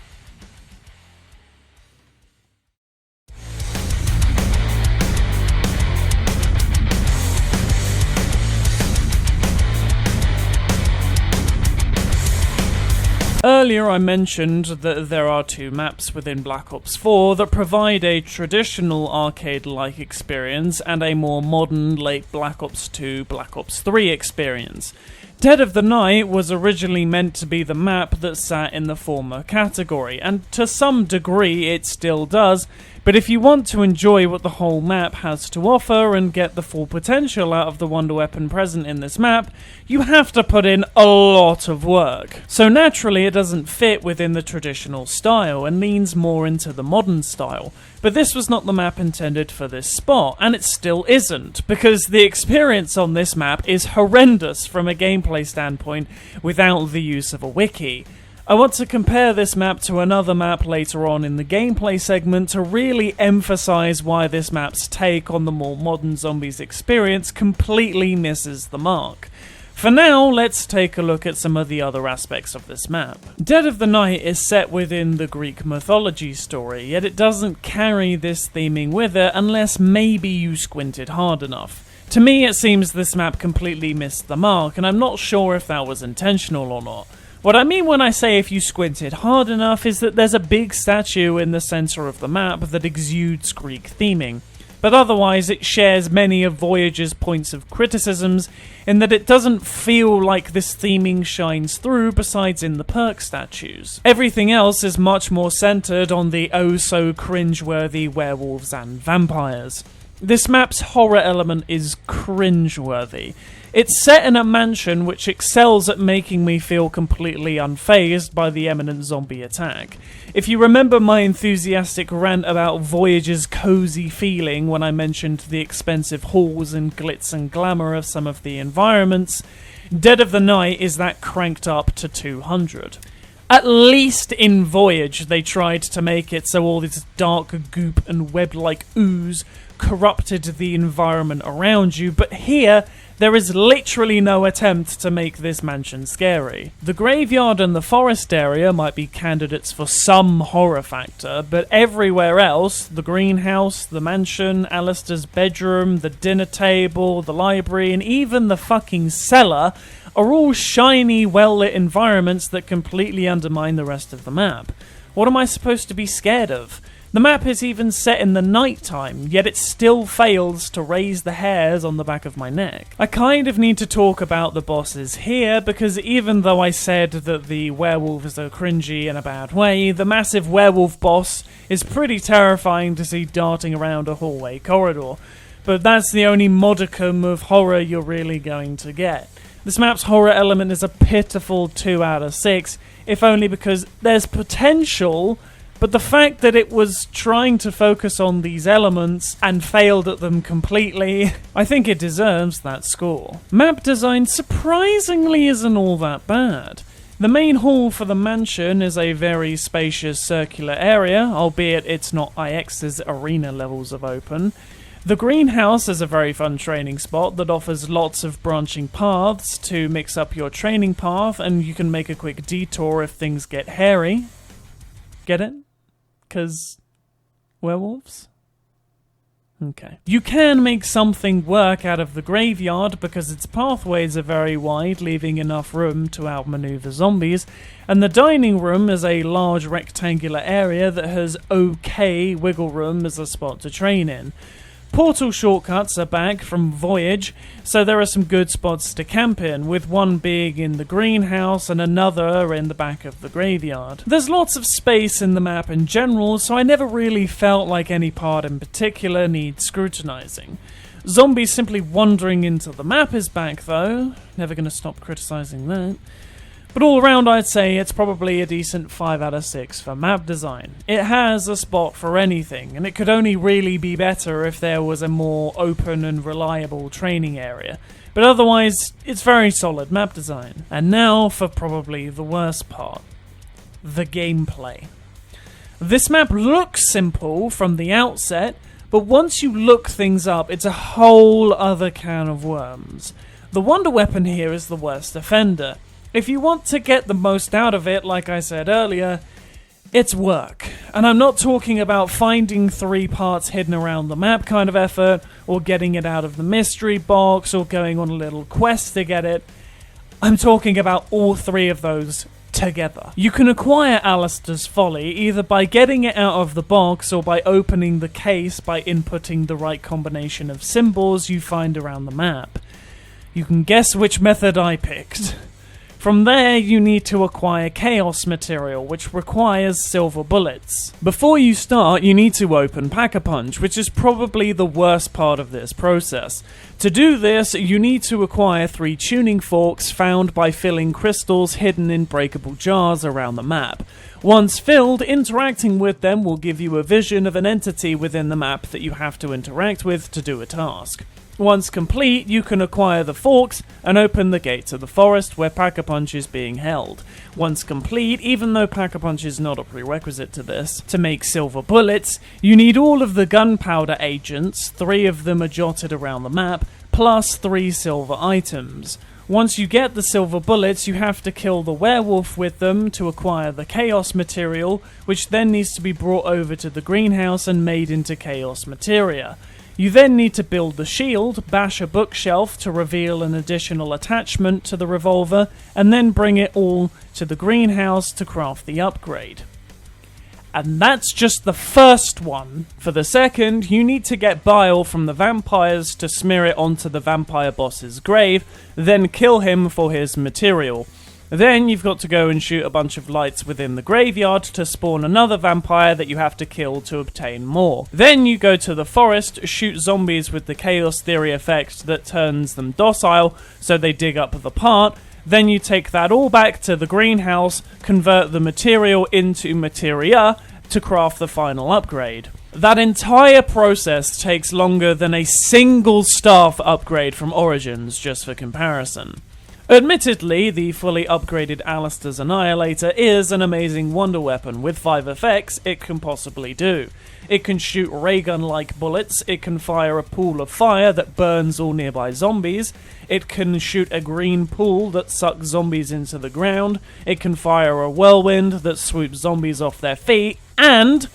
Earlier I mentioned that there are 2 maps within Black Ops 4 that provide a traditional arcade-like experience and a more modern late Black Ops 2, Black Ops 3 experience. Dead of the Night was originally meant to be the map that sat in the former category, and to some degree it still does, but if you want to enjoy what the whole map has to offer and get the full potential out of the wonder weapon present in this map, you have to put in a lot of work. So naturally it doesn't fit within the traditional style and leans more into the modern style. But this was not the map intended for this spot, and it still isn't, because the experience on this map is horrendous from a gameplay standpoint without the use of a wiki. I want to compare this map to another map later on in the gameplay segment to really emphasize why this map's take on the more modern zombies experience completely misses the mark. For now, let's take a look at some of the other aspects of this map. Dead of the Night is set within the Greek mythology story, yet it doesn't carry this theming with it unless maybe you squinted hard enough. To me, it seems this map completely missed the mark, and I'm not sure if that was intentional or not. What I mean when I say if you squinted hard enough is that there's a big statue in the center of the map that exudes Greek theming, but otherwise it shares many of Voyage's points of criticisms in that it doesn't feel like this theming shines through besides in the perk statues. Everything else is much more centered on the oh-so-cringeworthy werewolves and vampires. This map's horror element is cringeworthy. It's set in a mansion which excels at making me feel completely unfazed by the imminent zombie attack. If you remember my enthusiastic rant about Voyage's cozy feeling when I mentioned the expensive halls and glitz and glamour of some of the environments, Dead of the Night is that cranked up to 200. At least in Voyage they tried to make it so all this dark goop and web-like ooze corrupted the environment around you, but here there is literally no attempt to make this mansion scary. The graveyard and the forest area might be candidates for some horror factor, but everywhere else, the greenhouse, the mansion, Alistair's bedroom, the dinner table, the library, and even the fucking cellar are all shiny, well-lit environments that completely undermine the rest of the map. What am I supposed to be scared of? The map is even set in the night time, yet it still fails to raise the hairs on the back of my neck. I kind of need to talk about the bosses here, because even though I said that the werewolves are cringy in a bad way, the massive werewolf boss is pretty terrifying to see darting around a hallway corridor. But that's the only modicum of horror you're really going to get. This map's horror element is a pitiful 2 out of 6, if only because there's potential, but the fact that it was trying to focus on these elements and failed at them completely, I think it deserves that score. Map design surprisingly isn't all that bad. The main hall for the mansion is a very spacious circular area, albeit it's not IX's arena levels of open. The greenhouse is a very fun training spot that offers lots of branching paths to mix up your training path, and you can make a quick detour if things get hairy. Get it? 'Cause werewolves? Okay. You can make something work out of the graveyard because its pathways are very wide, leaving enough room to outmaneuver zombies, and the dining room is a large rectangular area that has okay wiggle room as a spot to train in. Portal shortcuts are back from Voyage, so there are some good spots to camp in, with one being in the greenhouse and another in the back of the graveyard. There's lots of space in the map in general, so I never really felt like any part in particular needs scrutinizing. Zombies simply wandering into the map is back though, never gonna stop criticizing that. But all around I'd say it's probably a decent 5 out of 6 for map design. It has a spot for anything, and it could only really be better if there was a more open and reliable training area. But otherwise, it's very solid map design. And now for probably the worst part. The gameplay. This map looks simple from the outset, but once you look things up, it's a whole other can of worms. The wonder weapon here is the worst offender. If you want to get the most out of it, like I said earlier, it's work. And I'm not talking about finding 3 parts hidden around the map kind of effort, or getting it out of the mystery box, or going on a little quest to get it. I'm talking about all 3 of those together. You can acquire Alistair's Folly either by getting it out of the box or by opening the case by inputting the right combination of symbols you find around the map. You can guess which method I picked. From there, you need to acquire Chaos Material, which requires silver bullets. Before you start, you need to open Pack-a-Punch, which is probably the worst part of this process. To do this, you need to acquire 3 tuning forks found by filling crystals hidden in breakable jars around the map. Once filled, interacting with them will give you a vision of an entity within the map that you have to interact with to do a task. Once complete, you can acquire the forks and open the gate to the forest where Pack-a-Punch is being held. Once complete, even though Pack-a-Punch is not a prerequisite to this, to make silver bullets, you need all of the gunpowder agents, 3 of them are jotted around the map, plus 3 silver items. Once you get the silver bullets, you have to kill the werewolf with them to acquire the chaos material, which then needs to be brought over to the greenhouse and made into chaos materia. You then need to build the shield, bash a bookshelf to reveal an additional attachment to the revolver, and then bring it all to the greenhouse to craft the upgrade. And that's just the first one. For the second, you need to get bile from the vampires to smear it onto the vampire boss's grave, then kill him for his material. Then you've got to go and shoot a bunch of lights within the graveyard to spawn another vampire that you have to kill to obtain more. Then you go to the forest, shoot zombies with the chaos theory effect that turns them docile, so they dig up the part. Then you take that all back to the greenhouse, convert the material into materia to craft the final upgrade. That entire process takes longer than a single staff upgrade from Origins, just for comparison. Admittedly, the fully upgraded Alistair's Annihilator is an amazing wonder weapon with 5 effects it can possibly do. It can shoot ray gun-like bullets, it can fire a pool of fire that burns all nearby zombies, it can shoot a green pool that sucks zombies into the ground, it can fire a whirlwind that swoops zombies off their feet, and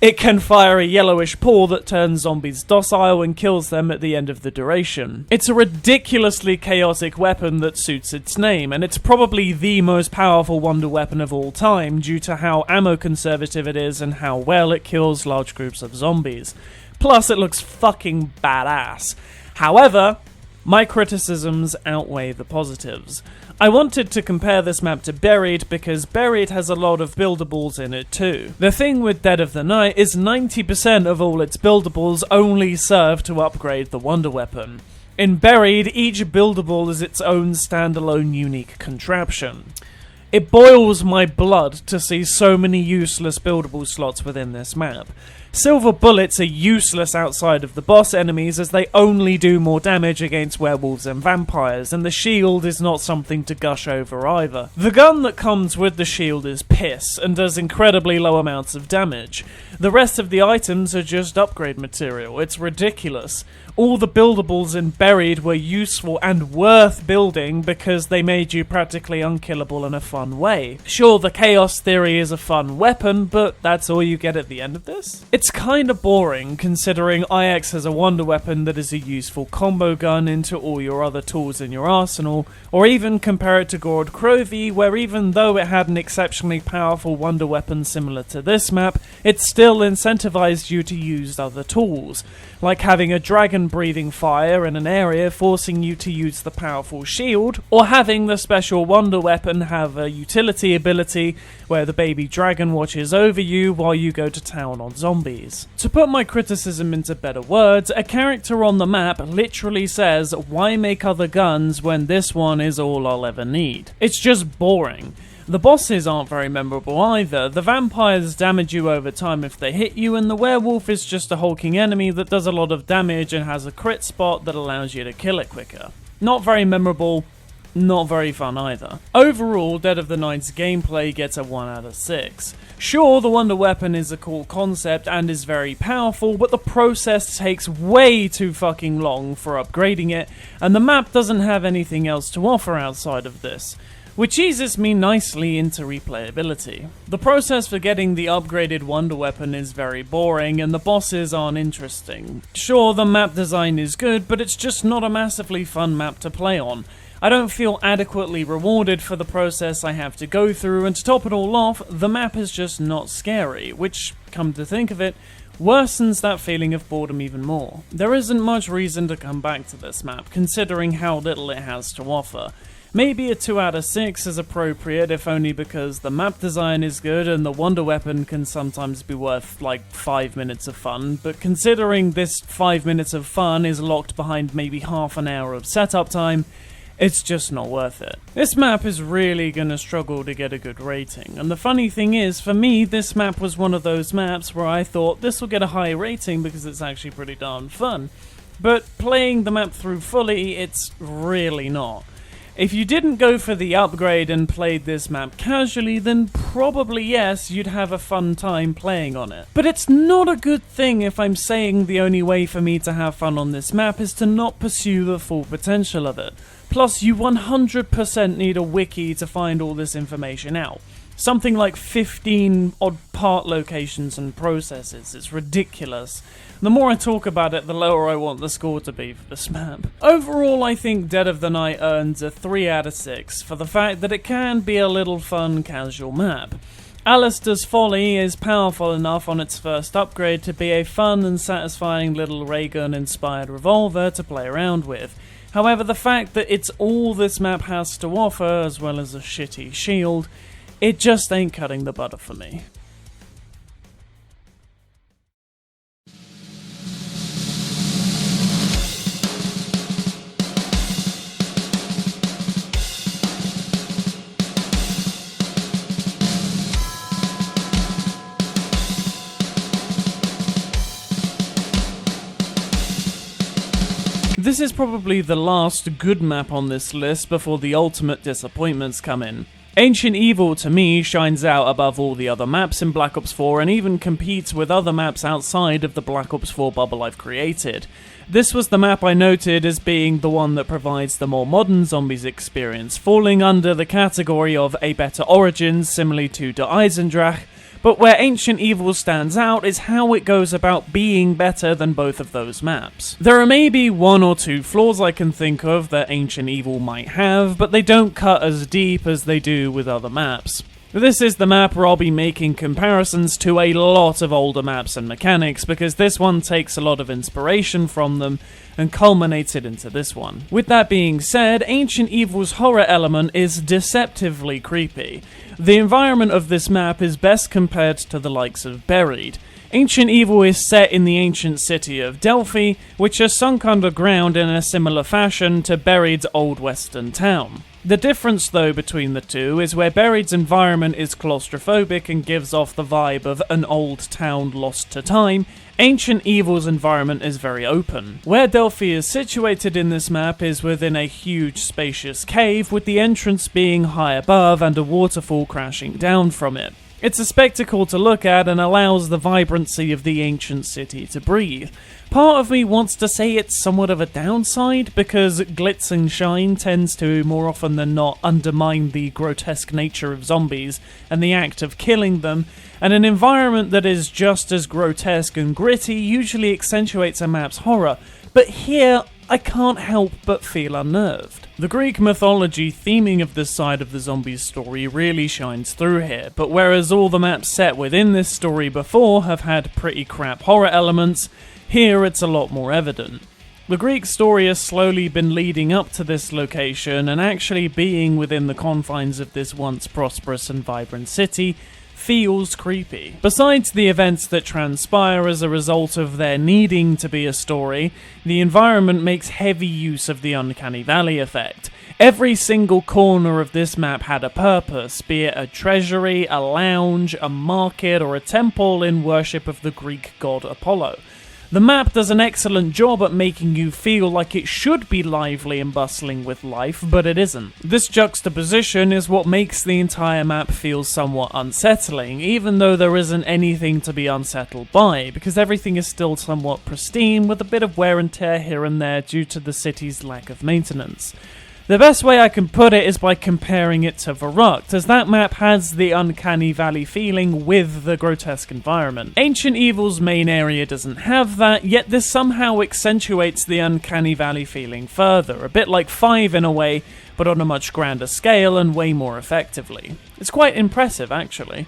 it can fire a yellowish pool that turns zombies docile and kills them at the end of the duration. It's a ridiculously chaotic weapon that suits its name, and it's probably the most powerful wonder weapon of all time due to how ammo conservative it is and how well it kills large groups of zombies. Plus, it looks fucking badass. However, my criticisms outweigh the positives. I wanted to compare this map to Buried because Buried has a lot of buildables in it too. The thing with Dead of the Night is 90% of all its buildables only serve to upgrade the wonder weapon. In Buried, each buildable is its own standalone unique contraption. It boils my blood to see so many useless buildable slots within this map. Silver bullets are useless outside of the boss enemies as they only do more damage against werewolves and vampires, and the shield is not something to gush over either. The gun that comes with the shield is piss and does incredibly low amounts of damage. The rest of the items are just upgrade material. It's ridiculous. All the buildables in Buried were useful and worth building because they made you practically unkillable in a fun way. Sure, the Chaos Theory is a fun weapon, but that's all you get at the end of this? It's kinda boring, considering IX has a wonder weapon that is a useful combo gun into all your other tools in your arsenal, or even compare it to Gorod Krovi, where even though it had an exceptionally powerful wonder weapon similar to this map, it still incentivized you to use other tools, like having a dragon breathing fire in an area forcing you to use the powerful shield, or having the special wonder weapon have a utility ability where the baby dragon watches over you while you go to town on zombies. To put my criticism into better words, a character on the map literally says, why make other guns when this one is all I'll ever need? It's just boring. The bosses aren't very memorable either. The vampires damage you over time if they hit you, and the werewolf is just a hulking enemy that does a lot of damage and has a crit spot that allows you to kill it quicker. Not very memorable, not very fun either. Overall, Dead of the Night's gameplay gets a 1 out of 6. Sure, the wonder weapon is a cool concept and is very powerful, but the process takes way too fucking long for upgrading it, and the map doesn't have anything else to offer outside of this, which eases me nicely into replayability. The process for getting the upgraded wonder weapon is very boring, and the bosses aren't interesting. Sure, the map design is good, but it's just not a massively fun map to play on. I don't feel adequately rewarded for the process I have to go through, and to top it all off, the map is just not scary, which, come to think of it, worsens that feeling of boredom even more. There isn't much reason to come back to this map, considering how little it has to offer. Maybe a 2 out of 6 is appropriate, if only because the map design is good and the wonder weapon can sometimes be worth like 5 minutes of fun, but considering this 5 minutes of fun is locked behind maybe half an hour of setup time, it's just not worth it. This map is really gonna struggle to get a good rating, and the funny thing is, for me, this map was one of those maps where I thought this will get a high rating because it's actually pretty darn fun. But playing the map through fully, it's really not. If you didn't go for the upgrade and played this map casually, then probably yes, you'd have a fun time playing on it. But it's not a good thing if I'm saying the only way for me to have fun on this map is to not pursue the full potential of it. Plus, you 100% need a wiki to find all this information out. Something like 15 odd part locations and processes. It's ridiculous. The more I talk about it, the lower I want the score to be for this map. Overall, I think Dead of the Night earns a 3 out of 6 for the fact that it can be a little fun, casual map. Alistair's Folly is powerful enough on its first upgrade to be a fun and satisfying little ray gun-inspired revolver to play around with. However, the fact that it's all this map has to offer, as well as a shitty shield, it just ain't cutting the butter for me. This is probably the last good map on this list before the ultimate disappointments come in. Ancient Evil, to me, shines out above all the other maps in Black Ops 4 and even competes with other maps outside of the Black Ops 4 bubble I've created. This was the map I noted as being the one that provides the more modern zombies experience, falling under the category of a better origin, similarly to Der Eisendrache, but where Ancient Evil stands out is how it goes about being better than both of those maps. There are maybe 1 or 2 flaws I can think of that Ancient Evil might have, but they don't cut as deep as they do with other maps. This is the map where I'll be making comparisons to a lot of older maps and mechanics, because this one takes a lot of inspiration from them and culminates it into this one. With that being said, Ancient Evil's horror element is deceptively creepy. The environment of this map is best compared to the likes of Buried. Ancient Evil is set in the ancient city of Delphi, which has sunk underground in a similar fashion to Buried's old western town. The difference, though, between the two is where Buried's environment is claustrophobic and gives off the vibe of an old town lost to time, Ancient Evil's environment is very open. Where Delphi is situated in this map is within a huge spacious cave, with the entrance being high above and a waterfall crashing down from it. It's a spectacle to look at and allows the vibrancy of the ancient city to breathe. Part of me wants to say it's somewhat of a downside, because glitz and shine tends to, more often than not, undermine the grotesque nature of zombies and the act of killing them, and an environment that is just as grotesque and gritty usually accentuates a map's horror, but here I can't help but feel unnerved. The Greek mythology theming of this side of the zombies story really shines through here, but whereas all the maps set within this story before have had pretty crap horror elements, here it's a lot more evident. The Greek story has slowly been leading up to this location, and actually being within the confines of this once prosperous and vibrant city feels creepy. Besides the events that transpire as a result of there needing to be a story, the environment makes heavy use of the Uncanny Valley effect. Every single corner of this map had a purpose, be it a treasury, a lounge, a market, or a temple in worship of the Greek god Apollo. The map does an excellent job at making you feel like it should be lively and bustling with life, but it isn't. This juxtaposition is what makes the entire map feel somewhat unsettling, even though there isn't anything to be unsettled by, because everything is still somewhat pristine, with a bit of wear and tear here and there due to the city's lack of maintenance. The best way I can put it is by comparing it to Verrückt, as that map has the Uncanny Valley feeling with the grotesque environment. Ancient Evil's main area doesn't have that, yet this somehow accentuates the Uncanny Valley feeling further, a bit like 5 in a way, but on a much grander scale and way more effectively. It's quite impressive, actually.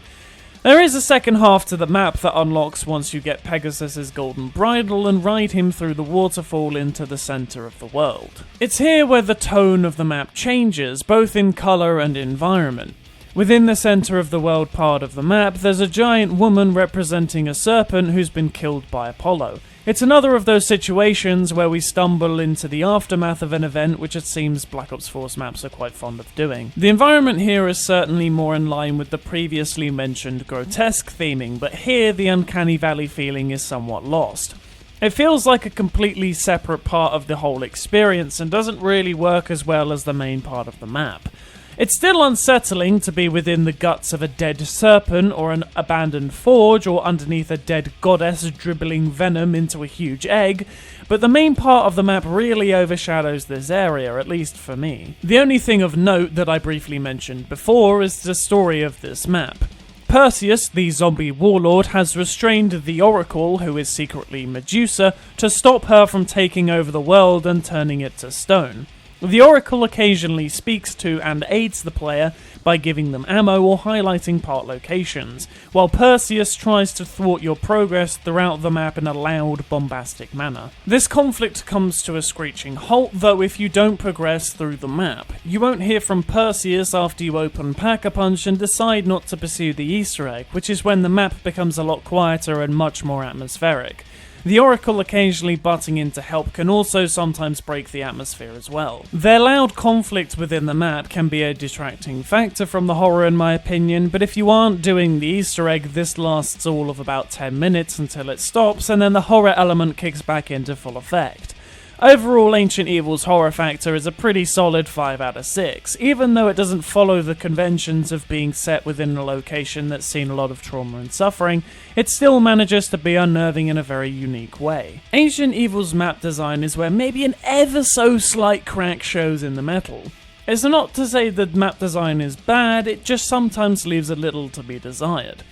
There is a second half to the map that unlocks once you get Pegasus's golden bridle and ride him through the waterfall into the center of the world. It's here where the tone of the map changes, both in color and environment. Within the center of the world part of the map, there's a giant woman representing a serpent who's been killed by Apollo. It's another of those situations where we stumble into the aftermath of an event, which it seems Black Ops 4's maps are quite fond of doing. The environment here is certainly more in line with the previously mentioned grotesque theming, but here the Uncanny Valley feeling is somewhat lost. It feels like a completely separate part of the whole experience and doesn't really work as well as the main part of the map. It's still unsettling to be within the guts of a dead serpent or an abandoned forge or underneath a dead goddess dribbling venom into a huge egg, but the main part of the map really overshadows this area, at least for me. The only thing of note that I briefly mentioned before is the story of this map. Perseus, the zombie warlord, has restrained the Oracle, who is secretly Medusa, to stop her from taking over the world and turning it to stone. The Oracle occasionally speaks to and aids the player by giving them ammo or highlighting part locations, while Perseus tries to thwart your progress throughout the map in a loud, bombastic manner. This conflict comes to a screeching halt, though, if you don't progress through the map. You won't hear from Perseus after you open Pack-a-Punch and decide not to pursue the Easter egg, which is when the map becomes a lot quieter and much more atmospheric. The Oracle occasionally butting in to help can also sometimes break the atmosphere as well. Their loud conflict within the map can be a detracting factor from the horror in my opinion, but if you aren't doing the Easter egg, this lasts all of about 10 minutes until it stops, and then the horror element kicks back into full effect. Overall, Ancient Evil's horror factor is a pretty solid 5 out of 6, even though it doesn't follow the conventions of being set within a location that's seen a lot of trauma and suffering. It still manages to be unnerving in a very unique way. Ancient Evil's map design is where maybe an ever so slight crack shows in the metal. It's not to say that map design is bad, it just sometimes leaves a little to be desired.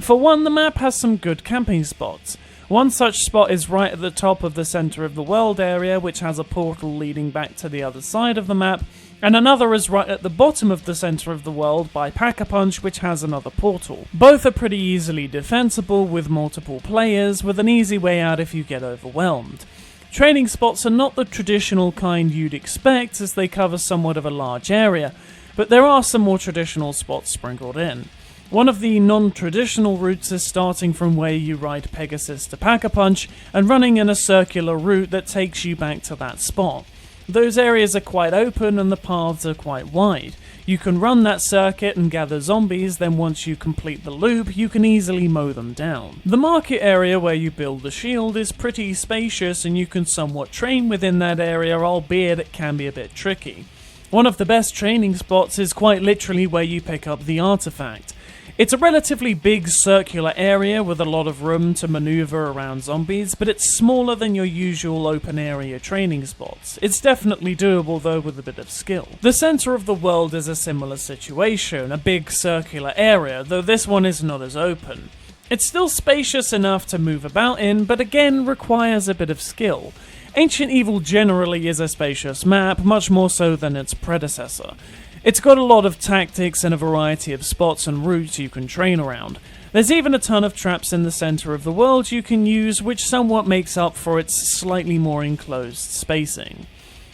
For one, the map has some good camping spots. One such spot is right at the top of the center of the world area, which has a portal leading back to the other side of the map, and another is right at the bottom of the center of the world by Pack-a-Punch, which has another portal. Both are pretty easily defensible with multiple players, with an easy way out if you get overwhelmed. Training spots are not the traditional kind you'd expect, as they cover somewhat of a large area, but there are some more traditional spots sprinkled in. One of the non-traditional routes is starting from where you ride Pegasus to Pack-a-Punch and running in a circular route that takes you back to that spot. Those areas are quite open and the paths are quite wide. You can run that circuit and gather zombies, then once you complete the loop, you can easily mow them down. The market area where you build the shield is pretty spacious and you can somewhat train within that area, albeit it can be a bit tricky. One of the best training spots is quite literally where you pick up the artifact. It's a relatively big circular area with a lot of room to maneuver around zombies, but it's smaller than your usual open area training spots. It's definitely doable though with a bit of skill. The center of the world is a similar situation, a big circular area, though this one is not as open. It's still spacious enough to move about in, but again requires a bit of skill. Ancient Evil generally is a spacious map, much more so than its predecessor. It's got a lot of tactics and a variety of spots and routes you can train around. There's even a ton of traps in the center of the world you can use, which somewhat makes up for its slightly more enclosed spacing.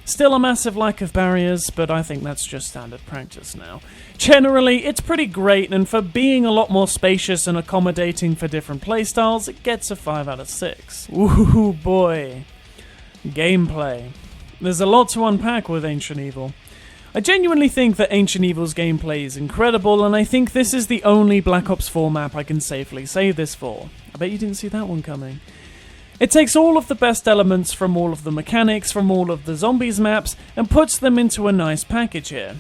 Still a massive lack of barriers, but I think that's just standard practice now. Generally, it's pretty great, and for being a lot more spacious and accommodating for different playstyles, it gets a 5 out of 6. Ooh boy. Gameplay. There's a lot to unpack with Ancient Evil. I genuinely think that Ancient Evil's gameplay is incredible, and I think this is the only Black Ops 4 map I can safely say this for. I bet you didn't see that one coming. It takes all of the best elements from all of the mechanics from all of the zombies maps and puts them into a nice package here.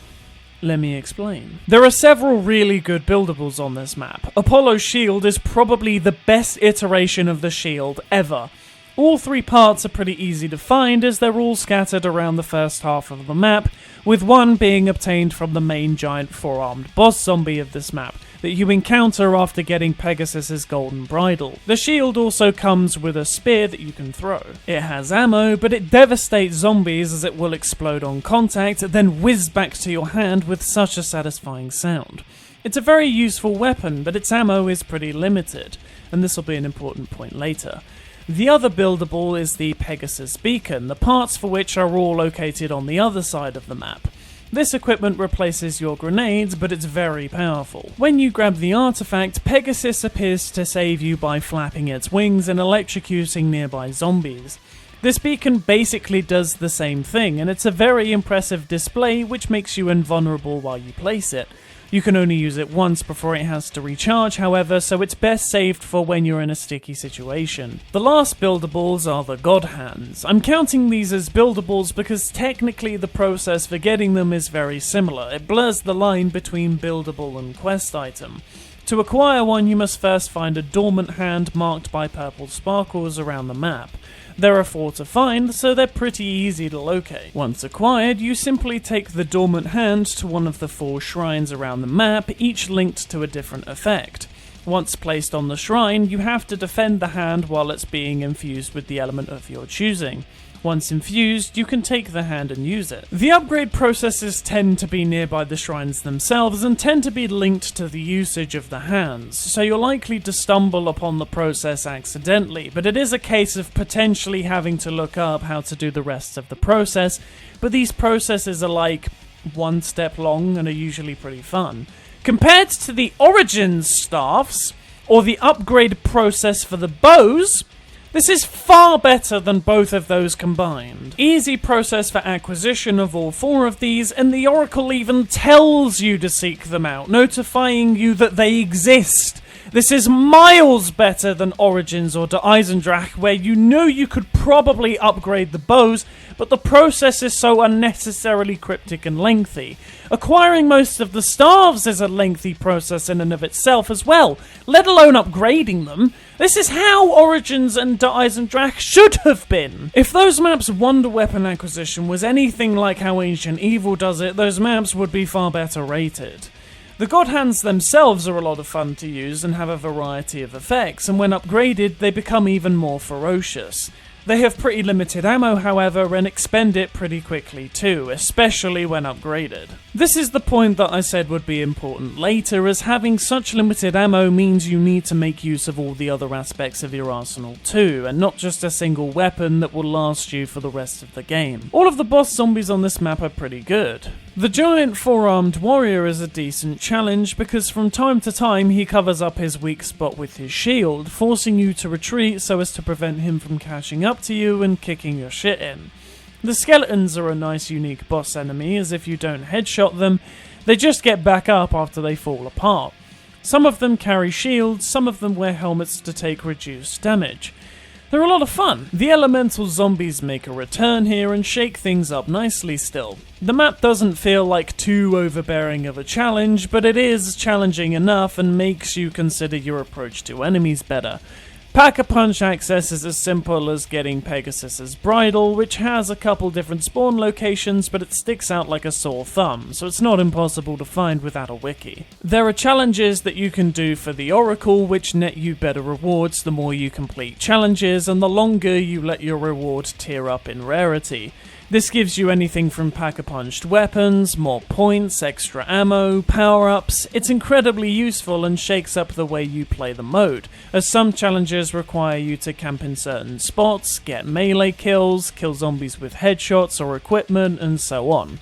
Let me explain. There are several really good buildables on this map. Apollo's shield is probably the best iteration of the shield ever. All 3 parts are pretty easy to find as they're all scattered around the first half of the map, with one being obtained from the main giant 4-armed boss zombie of this map that you encounter after getting Pegasus's golden bridle. The shield also comes with a spear that you can throw. It has ammo, but it devastates zombies as it will explode on contact, then whiz back to your hand with such a satisfying sound. It's a very useful weapon, but its ammo is pretty limited, and this will be an important point later. The other buildable is the Pegasus Beacon, the parts for which are all located on the other side of the map. This equipment replaces your grenades, but it's very powerful. When you grab the artifact, Pegasus appears to save you by flapping its wings and electrocuting nearby zombies. This beacon basically does the same thing, and it's a very impressive display which makes you invulnerable while you place it. You can only use it once before it has to recharge, however, so it's best saved for when you're in a sticky situation. The last buildables are the God Hands. I'm counting these as buildables because technically the process for getting them is very similar. It blurs the line between buildable and quest item. To acquire one, you must first find a dormant hand marked by purple sparkles around the map. There are 4 to find, so they're pretty easy to locate. Once acquired, you simply take the dormant hand to one of the 4 shrines around the map, each linked to a different effect. Once placed on the shrine, you have to defend the hand while it's being infused with the element of your choosing. Once infused, you can take the hand and use it. The upgrade processes tend to be nearby the shrines themselves and tend to be linked to the usage of the hands, so you're likely to stumble upon the process accidentally, but it is a case of potentially having to look up how to do the rest of the process, but these processes are like 1 step long and are usually pretty fun. Compared to the Origins staffs, or the upgrade process for the bows, this is far better than both of those combined. Easy process for acquisition of all 4 of these, and the Oracle even tells you to seek them out, notifying you that they exist. This is miles better than Origins or Der Eisendrache, where you know you could probably upgrade the bows, but the process is so unnecessarily cryptic and lengthy. Acquiring most of the staves is a lengthy process in and of itself as well, let alone upgrading them. This is how Origins and Der Eisendrache should have been. If those maps' wonder weapon acquisition was anything like how Ancient Evil does it, those maps would be far better rated. The God Hands themselves are a lot of fun to use and have a variety of effects, and when upgraded they become even more ferocious. They have pretty limited ammo, however, and expend it pretty quickly too, especially when upgraded. This is the point that I said would be important later, as having such limited ammo means you need to make use of all the other aspects of your arsenal too, and not just a single weapon that will last you for the rest of the game. All of the boss zombies on this map are pretty good. The giant 4-armed warrior is a decent challenge because from time to time he covers up his weak spot with his shield, forcing you to retreat so as to prevent him from catching up to you and kicking your shit in. The skeletons are a nice unique boss enemy, as if you don't headshot them, they just get back up after they fall apart. Some of them carry shields, some of them wear helmets to take reduced damage. They're a lot of fun. The elemental zombies make a return here and shake things up nicely still. The map doesn't feel like too overbearing of a challenge, but it is challenging enough and makes you consider your approach to enemies better. Pack-a-Punch access is as simple as getting Pegasus's bridle, which has a couple different spawn locations, but it sticks out like a sore thumb, so it's not impossible to find without a wiki. There are challenges that you can do for the Oracle, which net you better rewards the more you complete challenges, and the longer you let your reward tier up in rarity. This gives you anything from pack-a-punched weapons, more points, extra ammo, power-ups. It's incredibly useful and shakes up the way you play the mode, as some challenges require you to camp in certain spots, get melee kills, kill zombies with headshots or equipment, and so on.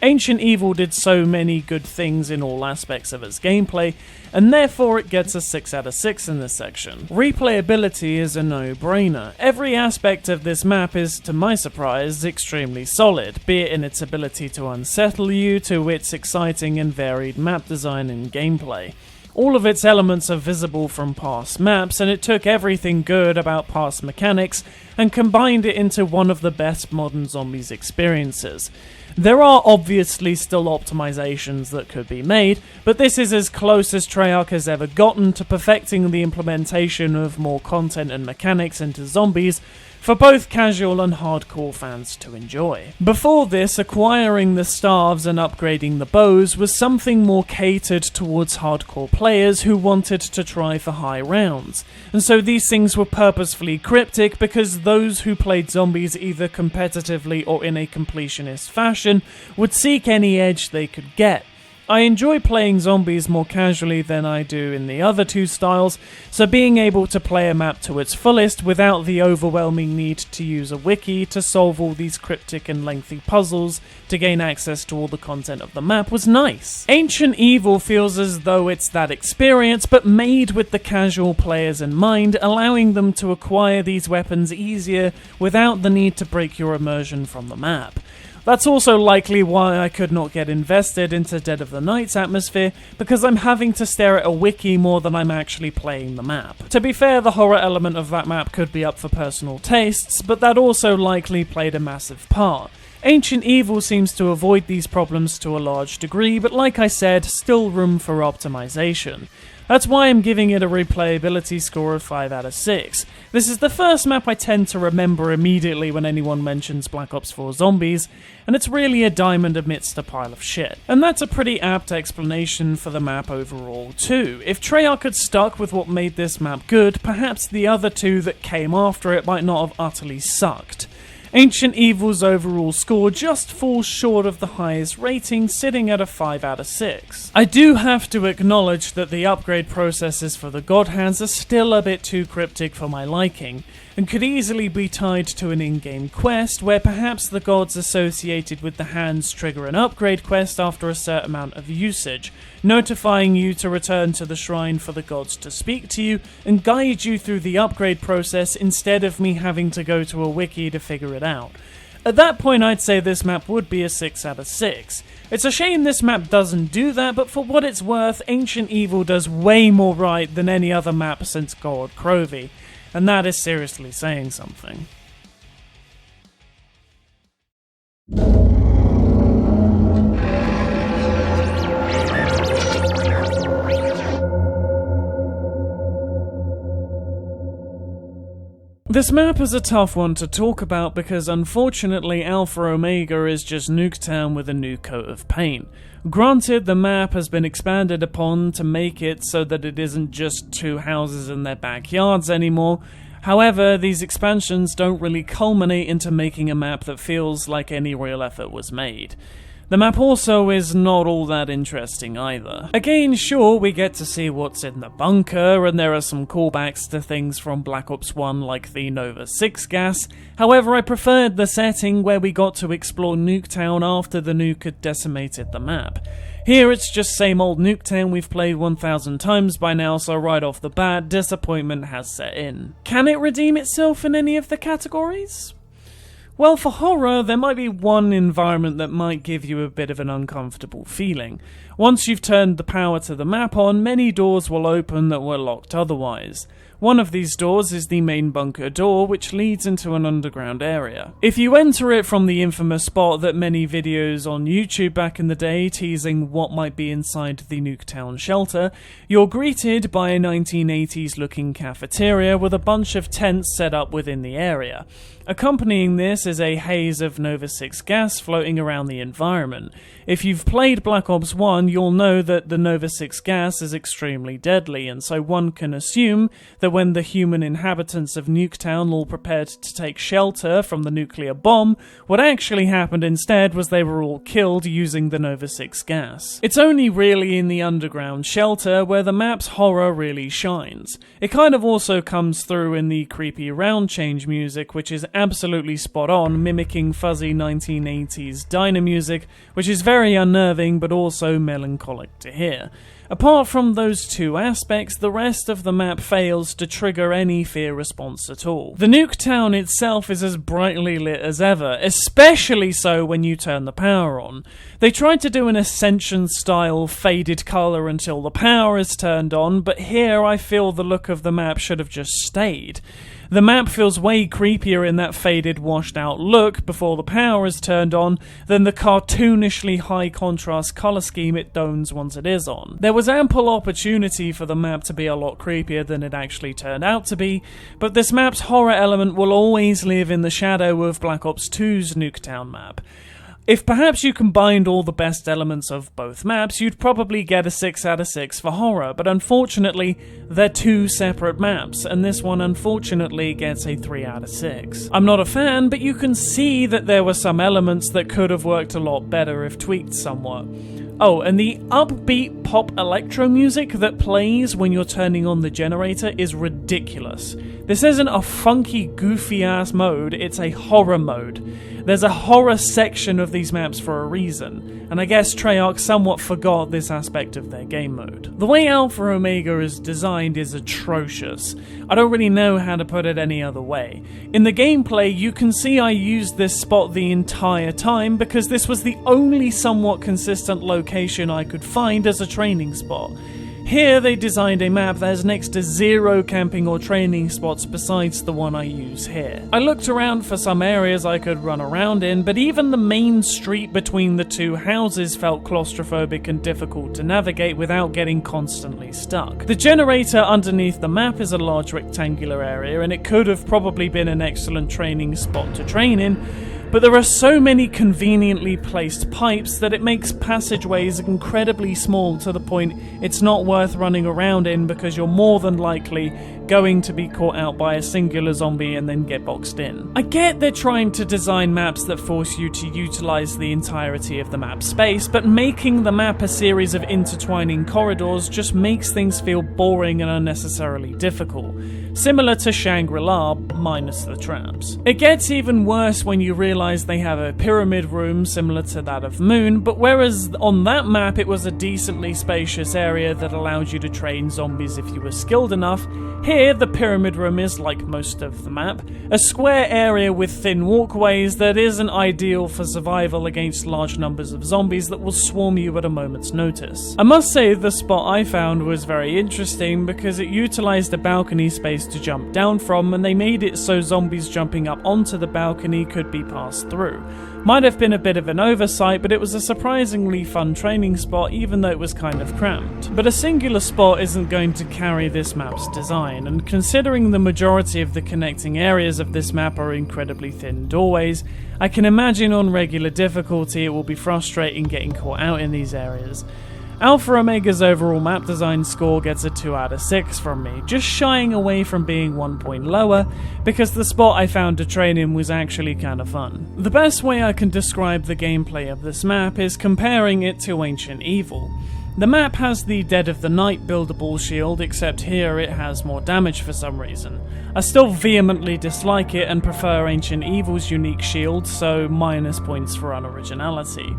Ancient Evil did so many good things in all aspects of its gameplay, and therefore it gets a 6 out of 6 in this section. Replayability is a no-brainer. Every aspect of this map is, to my surprise, extremely solid, be it in its ability to unsettle you, to its exciting and varied map design and gameplay. All of its elements are visible from past maps, and it took everything good about past mechanics and combined it into one of the best modern zombies experiences. There are obviously still optimizations that could be made, but this is as close as Treyarch has ever gotten to perfecting the implementation of more content and mechanics into zombies for both casual and hardcore fans to enjoy. Before this, acquiring the staves and upgrading the bows was something more catered towards hardcore players who wanted to try for high rounds, and so these things were purposefully cryptic because those who played zombies either competitively or in a completionist fashion would seek any edge they could get. I enjoy playing zombies more casually than I do in the other two styles, so being able to play a map to its fullest without the overwhelming need to use a wiki to solve all these cryptic and lengthy puzzles to gain access to all the content of the map was nice. Ancient Evil feels as though it's that experience, but made with the casual players in mind, allowing them to acquire these weapons easier without the need to break your immersion from the map. That's also likely why I could not get invested into Dead of the Night's atmosphere, because I'm having to stare at a wiki more than I'm actually playing the map. To be fair, the horror element of that map could be up for personal tastes, but that also likely played a massive part. Ancient Evil seems to avoid these problems to a large degree, but like I said, still room for optimization. That's why I'm giving it a replayability score of 5 out of 6. This is the first map I tend to remember immediately when anyone mentions Black Ops 4 Zombies, and it's really a diamond amidst a pile of shit. And that's a pretty apt explanation for the map overall too. If Treyarch had stuck with what made this map good, perhaps the other two that came after it might not have utterly sucked. Ancient Evil's overall score just falls short of the highest rating, sitting at a 5 out of 6. I do have to acknowledge that the upgrade processes for the God Hands are still a bit too cryptic for my liking, and could easily be tied to an in-game quest where perhaps the gods associated with the hands trigger an upgrade quest after a certain amount of usage, notifying you to return to the shrine for the gods to speak to you and guide you through the upgrade process instead of me having to go to a wiki to figure it out. At that point, I'd say this map would be a 6 out of 6. It's a shame this map doesn't do that, but for what it's worth, Ancient Evil does way more right than any other map since Gorod Krovi, and that is seriously saying something. This map is a tough one to talk about because unfortunately Alpha Omega is just Nuketown with a new coat of paint. Granted, the map has been expanded upon to make it so that it isn't just two houses in their backyards anymore. However, these expansions don't really culminate into making a map that feels like any real effort was made. The map also is not all that interesting either. Again, sure, we get to see what's in the bunker, and there are some callbacks to things from Black Ops 1 like the Nova 6 gas. However, I preferred the setting where we got to explore Nuketown after the nuke had decimated the map. Here it's just same old Nuketown we've played 1,000 times by now, so right off the bat, disappointment has set in. Can it redeem itself in any of the categories? Well, for horror, there might be one environment that might give you a bit of an uncomfortable feeling. Once you've turned the power to the map on, many doors will open that were locked otherwise. One of these doors is the main bunker door, which leads into an underground area. If you enter it from the infamous spot that many videos on YouTube back in the day teasing what might be inside the Nuketown shelter, you're greeted by a 1980s looking cafeteria with a bunch of tents set up within the area. Accompanying this is a haze of Nova 6 gas floating around the environment. If you've played Black Ops 1, you'll know that the Nova 6 gas is extremely deadly, and so one can assume that when the human inhabitants of Nuketown all prepared to take shelter from the nuclear bomb, what actually happened instead was they were all killed using the Nova 6 gas. It's only really in the underground shelter where the map's horror really shines. It kind of also comes through in the creepy round change music, which is absolutely spot on, mimicking fuzzy 1980s diner music, which is very unnerving but also melancholic to hear. Apart from those two aspects, the rest of the map fails to trigger any fear response at all. The Nuketown itself is as brightly lit as ever, especially so when you turn the power on. They tried to do an Ascension-style faded colour until the power is turned on, but here I feel the look of the map should have just stayed. The map feels way creepier in that faded, washed-out look before the power is turned on than the cartoonishly high-contrast colour scheme it dons once it is on. There was ample opportunity for the map to be a lot creepier than it actually turned out to be, but this map's horror element will always live in the shadow of Black Ops 2's Nuketown map. If perhaps you combined all the best elements of both maps, you'd probably get a 6 out of 6 for horror, but unfortunately, they're two separate maps, and this one unfortunately gets a 3 out of 6. I'm not a fan, but you can see that there were some elements that could have worked a lot better if tweaked somewhat. Oh, and the upbeat pop electro music that plays when you're turning on the generator is ridiculous. This isn't a funky, goofy-ass mode, it's a horror mode. There's a horror section of these maps for a reason, and I guess Treyarch somewhat forgot this aspect of their game mode. The way Alpha Omega is designed is atrocious. I don't really know how to put it any other way. In the gameplay, you can see I used this spot the entire time because this was the only somewhat consistent location I could find as a training spot. Here they designed a map that has next to zero camping or training spots besides the one I use here. I looked around for some areas I could run around in, but even the main street between the two houses felt claustrophobic and difficult to navigate without getting constantly stuck. The generator underneath the map is a large rectangular area, and it could have probably been an excellent training spot to train in, but there are so many conveniently placed pipes that it makes passageways incredibly small to the point it's not worth running around in because you're more than likely going to be caught out by a singular zombie and then get boxed in. I get they're trying to design maps that force you to utilize the entirety of the map space, but making the map a series of intertwining corridors just makes things feel boring and unnecessarily difficult. Similar to Shangri-La, minus the traps. It gets even worse when you realize they have a pyramid room similar to that of Moon, but whereas on that map it was a decently spacious area that allowed you to train zombies if you were skilled enough, here the pyramid room is, like most of the map, a square area with thin walkways that isn't ideal for survival against large numbers of zombies that will swarm you at a moment's notice. I must say the spot I found was very interesting because it utilized a balcony space to jump down from, and they made it so zombies jumping up onto the balcony could be passed through. Might have been a bit of an oversight, but it was a surprisingly fun training spot even though it was kind of cramped. But a singular spot isn't going to carry this map's design, and considering the majority of the connecting areas of this map are incredibly thin doorways, I can imagine on regular difficulty it will be frustrating getting caught out in these areas. Alpha Omega's overall map design score gets a 2 out of 6 from me, just shying away from being 1 point lower, because the spot I found to train in was actually kinda fun. The best way I can describe the gameplay of this map is comparing it to Ancient Evil. The map has the Dead of the Night buildable shield, except here it has more damage for some reason. I still vehemently dislike it and prefer Ancient Evil's unique shield, so minus points for unoriginality.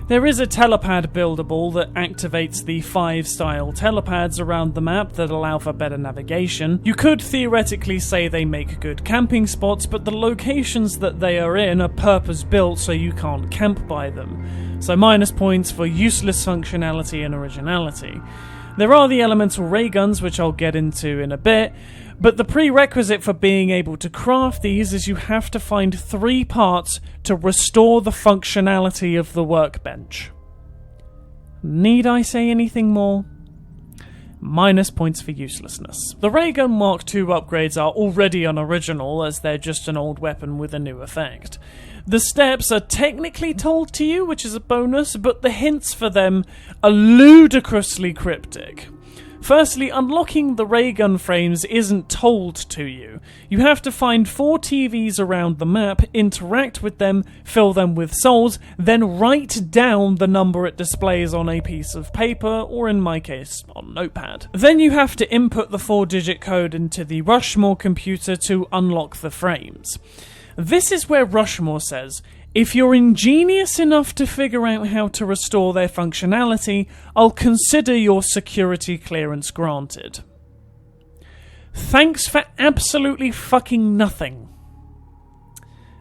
There is a telepad buildable that activates the 5 style telepads around the map that allow for better navigation. You could theoretically say they make good camping spots, but the locations that they are in are purpose-built so you can't camp by them. So minus points for useless functionality and originality. There are the elemental ray guns, which I'll get into in a bit, but the prerequisite for being able to craft these is you have to find 3 parts to restore the functionality of the workbench. Need I say anything more? Minus points for uselessness. The Raygun Mark II upgrades are already unoriginal, as they're just an old weapon with a new effect. The steps are technically told to you, which is a bonus, but the hints for them are ludicrously cryptic. Firstly, unlocking the raygun frames isn't told to you. You have to find 4 TVs around the map, interact with them, fill them with souls, then write down the number it displays on a piece of paper, or in my case, on Notepad. Then you have to input the 4-digit code into the Rushmore computer to unlock the frames. This is where Rushmore says, if you're ingenious enough to figure out how to restore their functionality, I'll consider your security clearance granted. Thanks for absolutely fucking nothing.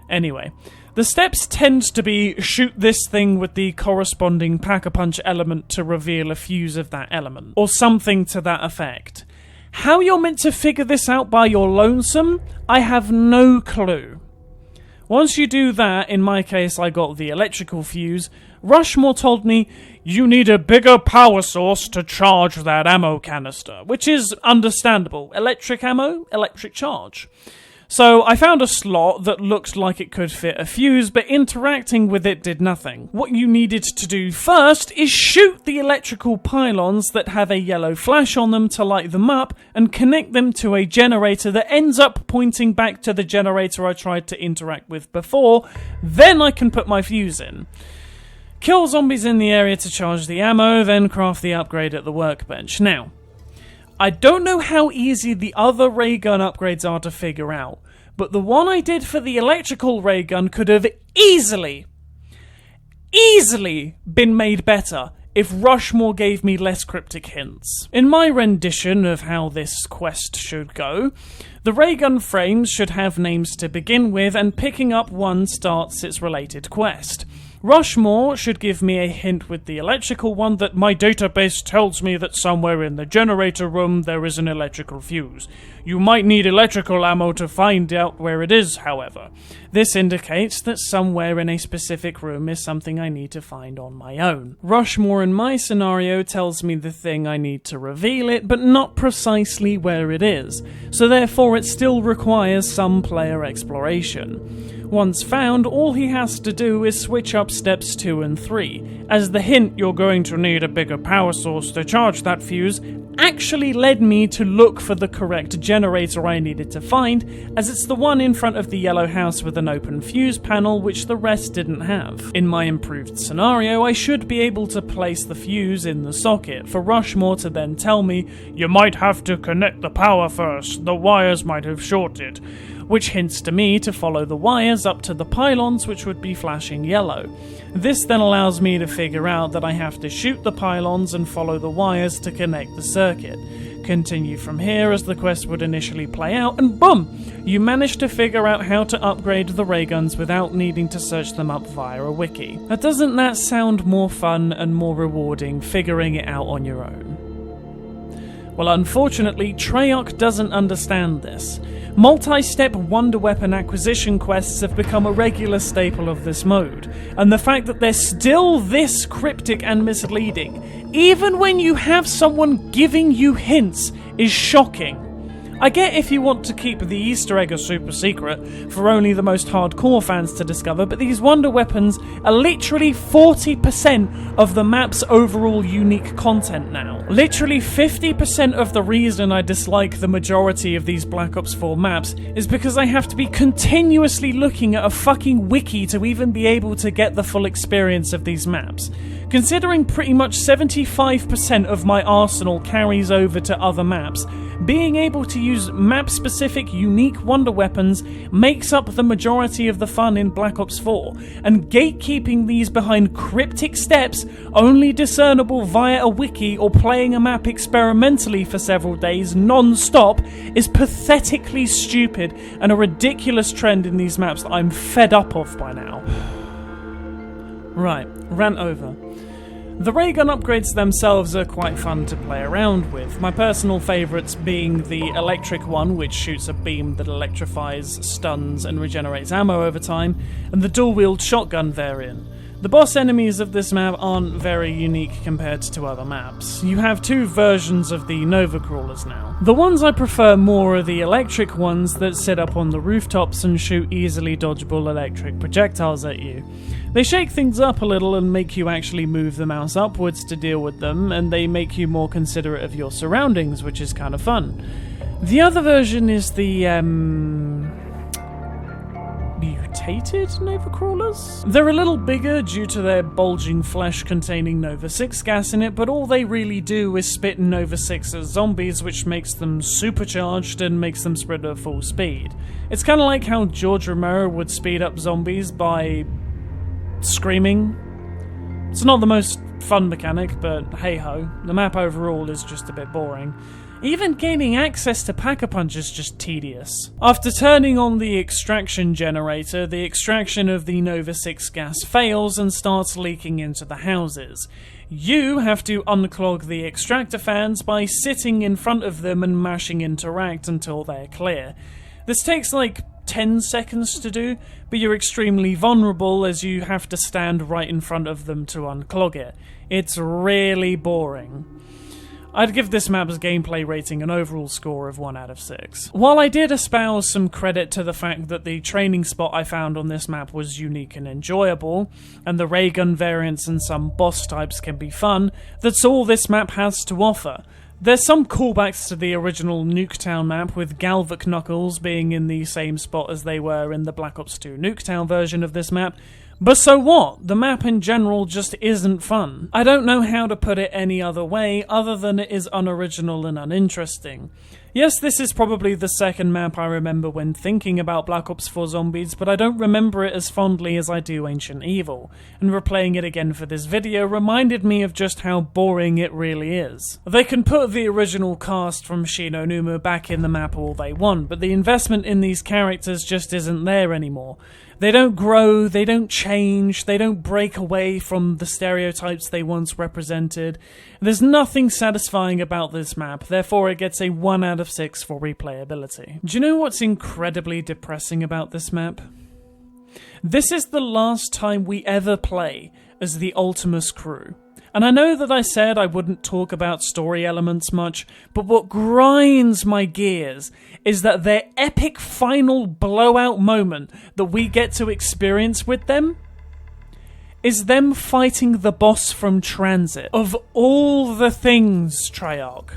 Anyway, the steps tend to be shoot this thing with the corresponding Pack-a-Punch element to reveal a fuse of that element, or something to that effect. How you're meant to figure this out by your lonesome, I have no clue. Once you do that, in my case I got the electrical fuse, Rushmore told me, you need a bigger power source to charge that ammo canister, which is understandable. Electric ammo, electric charge. So I found a slot that looked like it could fit a fuse, but interacting with it did nothing. What you needed to do first is shoot the electrical pylons that have a yellow flash on them to light them up, and connect them to a generator that ends up pointing back to the generator I tried to interact with before. Then I can put my fuse in. Kill zombies in the area to charge the ammo, then craft the upgrade at the workbench. Now, I don't know how easy the other ray gun upgrades are to figure out, but the one I did for the electrical ray gun could have easily been made better if Rushmore gave me less cryptic hints. In my rendition of how this quest should go, the ray gun frames should have names to begin with, and picking up one starts its related quest. Rushmore should give me a hint with the electrical one that my database tells me that somewhere in the generator room there is an electrical fuse. You might need electrical ammo to find out where it is, however. This indicates that somewhere in a specific room is something I need to find on my own. Rushmore in my scenario tells me the thing I need to reveal it, but not precisely where it is, so therefore it still requires some player exploration. Once found, all he has to do is switch up steps 2 and 3, as the hint you're going to need a bigger power source to charge that fuse actually led me to look for the correct generator I needed to find, as it's the one in front of the yellow house with an open fuse panel, which the rest didn't have. In my improved scenario, I should be able to place the fuse in the socket, for Rushmore to then tell me, you might have to connect the power first, the wires might have shorted, which hints to me to follow the wires up to the pylons, which would be flashing yellow. This then allows me to figure out that I have to shoot the pylons and follow the wires to connect the circuit. Continue from here as the quest would initially play out, and boom! You manage to figure out how to upgrade the ray guns without needing to search them up via a wiki. Now, doesn't that sound more fun and more rewarding figuring it out on your own? Well, unfortunately, Treyarch doesn't understand this. Multi-step wonder weapon acquisition quests have become a regular staple of this mode, and the fact that they're still this cryptic and misleading, even when you have someone giving you hints, is shocking. I get if you want to keep the Easter egg a super secret for only the most hardcore fans to discover, but these wonder weapons are literally 40% of the map's overall unique content now. Literally 50% of the reason I dislike the majority of these Black Ops 4 maps is because I have to be continuously looking at a fucking wiki to even be able to get the full experience of these maps. Considering pretty much 75% of my arsenal carries over to other maps, being able to use map-specific, unique wonder weapons makes up the majority of the fun in Black Ops 4, and gatekeeping these behind cryptic steps only discernible via a wiki or playing a map experimentally for several days non-stop is pathetically stupid and a ridiculous trend in these maps that I'm fed up of by now. Right, rant over. The ray gun upgrades themselves are quite fun to play around with, my personal favourites being the electric one, which shoots a beam that electrifies, stuns and regenerates ammo over time, and the dual-wield shotgun variant. The boss enemies of this map aren't very unique compared to other maps. You have two versions of the Nova Crawlers now. The ones I prefer more are the electric ones that sit up on the rooftops and shoot easily dodgeable electric projectiles at you. They shake things up a little and make you actually move the mouse upwards to deal with them, and they make you more considerate of your surroundings, which is kind of fun. The other version is the, mutated Nova Crawlers? They're a little bigger due to their bulging flesh containing Nova 6 gas in it, but all they really do is spit Nova 6 at zombies, which makes them supercharged and makes them sprint at full speed. It's kind of like how George Romero would speed up zombies by screaming. It's not the most fun mechanic, but hey-ho, the map overall is just a bit boring. Even gaining access to Pack-a-Punch is just tedious. After turning on the extraction generator, the extraction of the Nova 6 gas fails and starts leaking into the houses. You have to unclog the extractor fans by sitting in front of them and mashing interact until they're clear. This takes like 10 seconds to do, but you're extremely vulnerable as you have to stand right in front of them to unclog it. It's really boring. I'd give this map's gameplay rating an overall score of 1 out of 6. While I did espouse some credit to the fact that the training spot I found on this map was unique and enjoyable, and the ray gun variants and some boss types can be fun, that's all this map has to offer. There's some callbacks to the original Nuketown map, with Galvok Knuckles being in the same spot as they were in the Black Ops 2 Nuketown version of this map, but so what? The map in general just isn't fun. I don't know how to put it any other way other than it is unoriginal and uninteresting. Yes, this is probably the second map I remember when thinking about Black Ops 4 Zombies, but I don't remember it as fondly as I do Ancient Evil, and replaying it again for this video reminded me of just how boring it really is. They can put the original cast from Shi No Numa back in the map all they want, but the investment in these characters just isn't there anymore. They don't grow, they don't change, they don't break away from the stereotypes they once represented. There's nothing satisfying about this map, therefore it gets a 1 out of 6 for replayability. Do you know what's incredibly depressing about this map? This is the last time we ever play as the Ultimus crew. And I know that I said I wouldn't talk about story elements much, but what grinds my gears is that their epic final blowout moment that we get to experience with them is them fighting the boss from Transit. Of all the things, Treyarch,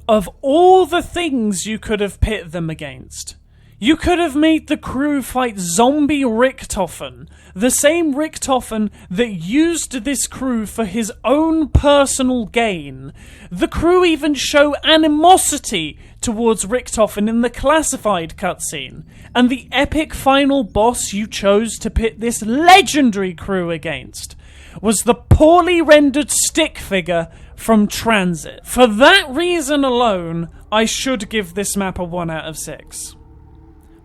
of all the things you could have pit them against, you could have made the crew fight zombie Richtofen, the same Richtofen that used this crew for his own personal gain. The crew even show animosity towards Richtofen in the classified cutscene, and the epic final boss you chose to pit this legendary crew against was the poorly rendered stick figure from Transit. For that reason alone, I should give this map a 1 out of 6.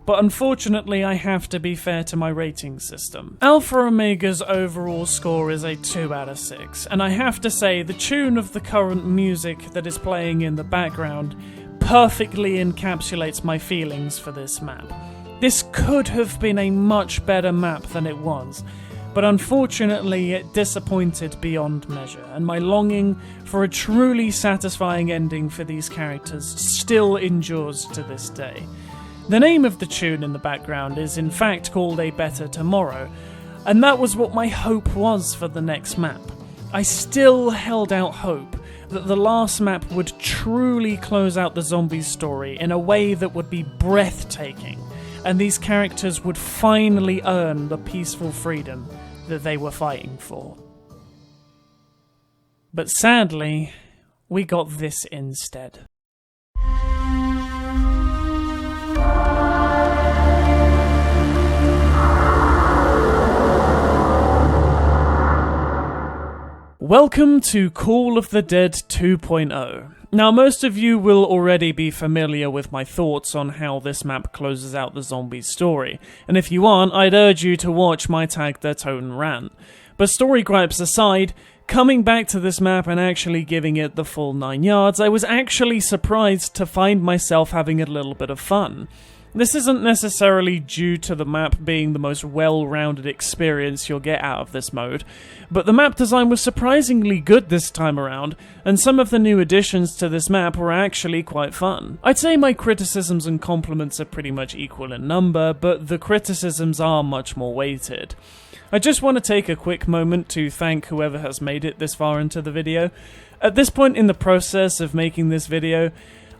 But unfortunately I have to be fair to my rating system. Alpha Omega's overall score is a 2 out of 6, and I have to say the tune of the current music that is playing in the background perfectly encapsulates my feelings for this map. This could have been a much better map than it was, but unfortunately it disappointed beyond measure, and my longing for a truly satisfying ending for these characters still endures to this day. The name of the tune in the background is in fact called A Better Tomorrow, and that was what my hope was for the next map. I still held out hope that the last map would truly close out the zombies story in a way that would be breathtaking, and these characters would finally earn the peaceful freedom that they were fighting for. But sadly, we got this instead. Welcome to Call of the Dead 2.0. Now, most of you will already be familiar with my thoughts on how this map closes out the zombies story, and if you aren't, I'd urge you to watch my Tag Der Toten rant. But story gripes aside, coming back to this map and actually giving it the full 9 yards, I was actually surprised to find myself having a little bit of fun. This isn't necessarily due to the map being the most well-rounded experience you'll get out of this mode, but the map design was surprisingly good this time around, and some of the new additions to this map were actually quite fun. I'd say my criticisms and compliments are pretty much equal in number, but the criticisms are much more weighted. I just want to take a quick moment to thank whoever has made it this far into the video. At this point in the process of making this video,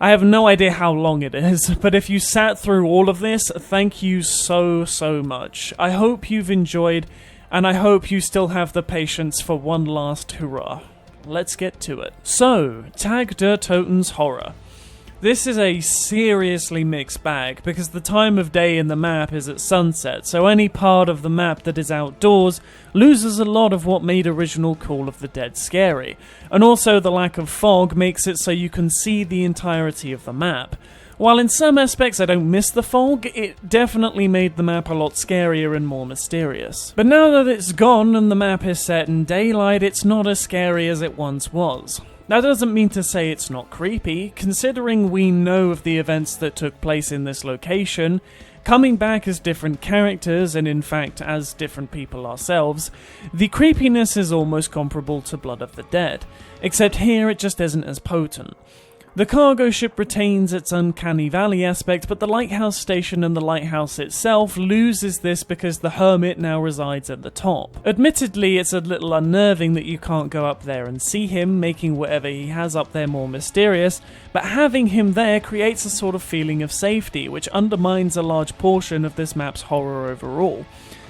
I have no idea how long it is, but if you sat through all of this, thank you so much. I hope you've enjoyed, and I hope you still have the patience for one last hurrah. Let's get to it. So, Tag Der Toten's horror. This is a seriously mixed bag, because the time of day in the map is at sunset, so any part of the map that is outdoors loses a lot of what made original Call of the Dead scary, and also the lack of fog makes it so you can see the entirety of the map. While in some aspects I don't miss the fog, it definitely made the map a lot scarier and more mysterious. But now that it's gone and the map is set in daylight, it's not as scary as it once was. That doesn't mean to say it's not creepy, considering we know of the events that took place in this location. Coming back as different characters, and in fact as different people ourselves, the creepiness is almost comparable to Blood of the Dead, except here it just isn't as potent. The cargo ship retains its uncanny valley aspect, but the lighthouse station and the lighthouse itself loses this because the hermit now resides at the top. Admittedly, it's a little unnerving that you can't go up there and see him, making whatever he has up there more mysterious, but having him there creates a sort of feeling of safety, which undermines a large portion of this map's horror overall.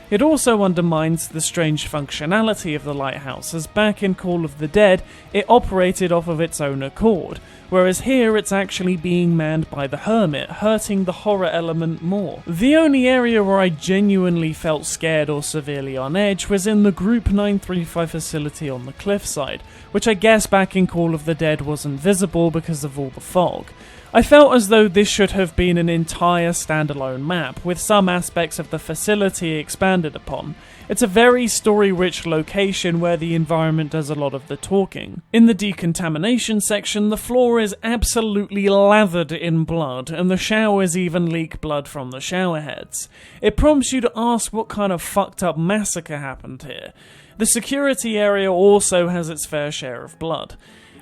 It also undermines the strange functionality of the lighthouse, as back in Call of the Dead, it operated off of its own accord, whereas here it's actually being manned by the hermit, hurting the horror element more. The only area where I genuinely felt scared or severely on edge was in the Group 935 facility on the cliffside, which I guess back in Call of the Dead wasn't visible because of all the fog. I felt as though this should have been an entire standalone map, with some aspects of the facility expanded upon. It's a very story-rich location where the environment does a lot of the talking. In the decontamination section, the floor is absolutely lathered in blood, and the showers even leak blood from the shower heads. It prompts you to ask what kind of fucked up massacre happened here. The security area also has its fair share of blood.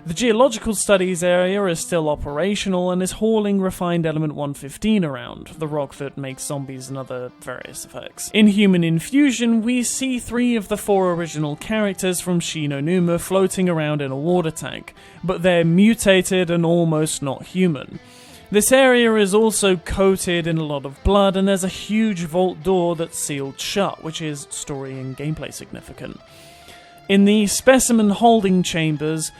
The geological studies area is still operational and is hauling refined element 115 around, the rock that makes zombies and other various effects. In Human Infusion, we see 3 of the 4 original characters from Shi No Numa floating around in a water tank, but they're mutated and almost not human. This area is also coated in a lot of blood, and there's a huge vault door that's sealed shut, which is story and gameplay significant. In the specimen holding chambers,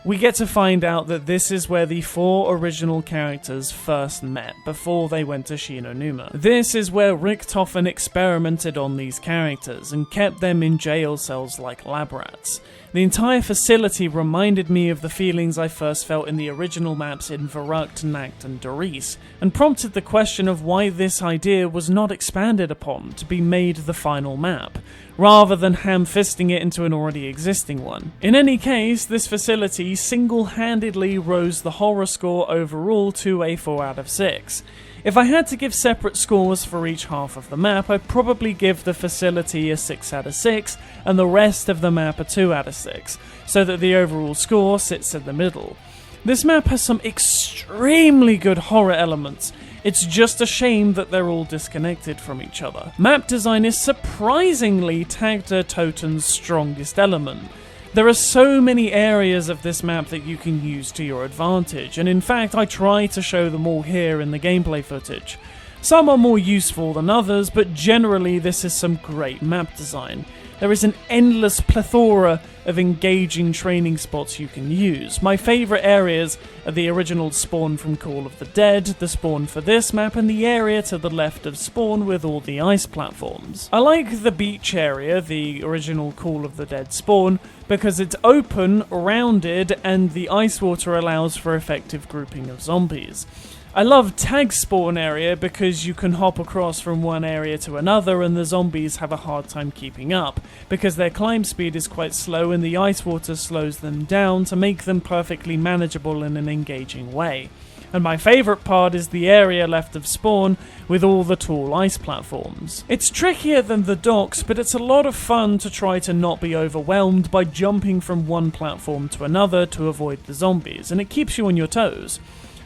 we get to find out that this is where the 4 original characters first met, before they went to Shi No Numa. This is where Richtofen experimented on these characters, and kept them in jail cells like lab rats. The entire facility reminded me of the feelings I first felt in the original maps in Verrückt, Nacht, and Doris, and prompted the question of why this idea was not expanded upon to be made the final map, rather than ham-fisting it into an already existing one. In any case, this facility single-handedly rose the horror score overall to a 4 out of 6. If I had to give separate scores for each half of the map, I'd probably give the facility a 6 out of 6, and the rest of the map a 2 out of 6, so that the overall score sits in the middle. This map has some extremely good horror elements. It's just a shame that they're all disconnected from each other. Map design is surprisingly Tag Der Toten's strongest element. There are so many areas of this map that you can use to your advantage, and in fact I try to show them all here in the gameplay footage. Some are more useful than others, but generally this is some great map design. There is an endless plethora of engaging training spots you can use. My favourite areas are the original spawn from Call of the Dead, the spawn for this map, and the area to the left of spawn with all the ice platforms. I like the beach area, the original Call of the Dead spawn, because it's open, rounded, and the ice water allows for effective grouping of zombies. I love Tag's spawn area because you can hop across from one area to another and the zombies have a hard time keeping up, because their climb speed is quite slow and the ice water slows them down to make them perfectly manageable in an engaging way. And my favourite part is the area left of spawn with all the tall ice platforms. It's trickier than the docks, but it's a lot of fun to try to not be overwhelmed by jumping from one platform to another to avoid the zombies, and it keeps you on your toes.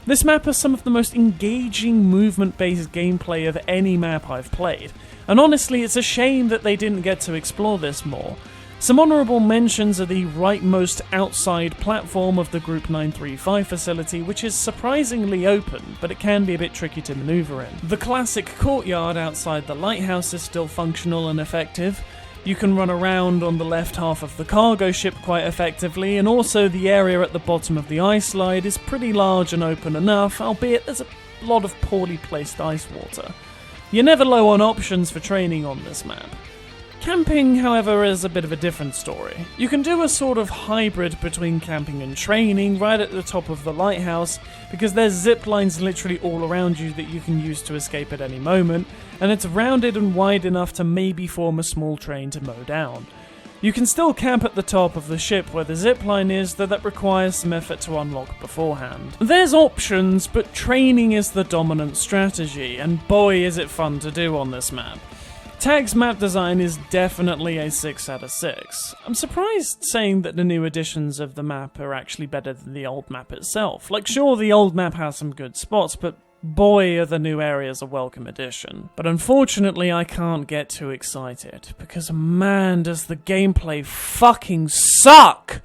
This map has some of the most engaging movement-based gameplay of any map I've played, and honestly it's a shame that they didn't get to explore this more. Some honourable mentions are the rightmost outside platform of the Group 935 facility, which is surprisingly open, but it can be a bit tricky to manoeuvre in. The classic courtyard outside the lighthouse is still functional and effective. You can run around on the left half of the cargo ship quite effectively, and also the area at the bottom of the ice slide is pretty large and open enough, albeit there's a lot of poorly placed ice water. You're never low on options for training on this map. Camping, however, is a bit of a different story. You can do a sort of hybrid between camping and training right at the top of the lighthouse, because there's zip lines literally all around you that you can use to escape at any moment, and it's rounded and wide enough to maybe form a small train to mow down. You can still camp at the top of the ship where the zipline is, though that requires some effort to unlock beforehand. There's options, but training is the dominant strategy, and boy is it fun to do on this map. Tag's map design is definitely a 6 out of 6. I'm surprised saying that the new editions of the map are actually better than the old map itself. Like, sure, the old map has some good spots, but boy are the new areas a welcome addition. But unfortunately I can't get too excited, because man does the gameplay fucking suck!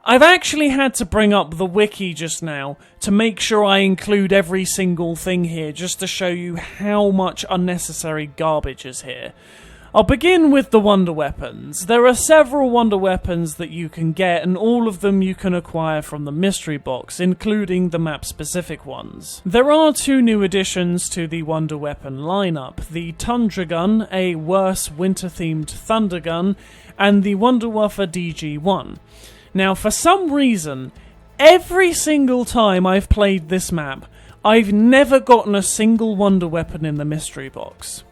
I've actually had to bring up the wiki just now to make sure I include every single thing here, just to show you how much unnecessary garbage is here. I'll begin with the wonder weapons. There are several wonder weapons that you can get, and all of them you can acquire from the mystery box, including the map-specific ones. There are 2 new additions to the wonder weapon lineup: the Tundra Gun, a worse winter-themed thunder gun, and the Wunderwaffe DG1. Now, for some reason, every single time I've played this map, I've never gotten a single wonder weapon in the mystery box.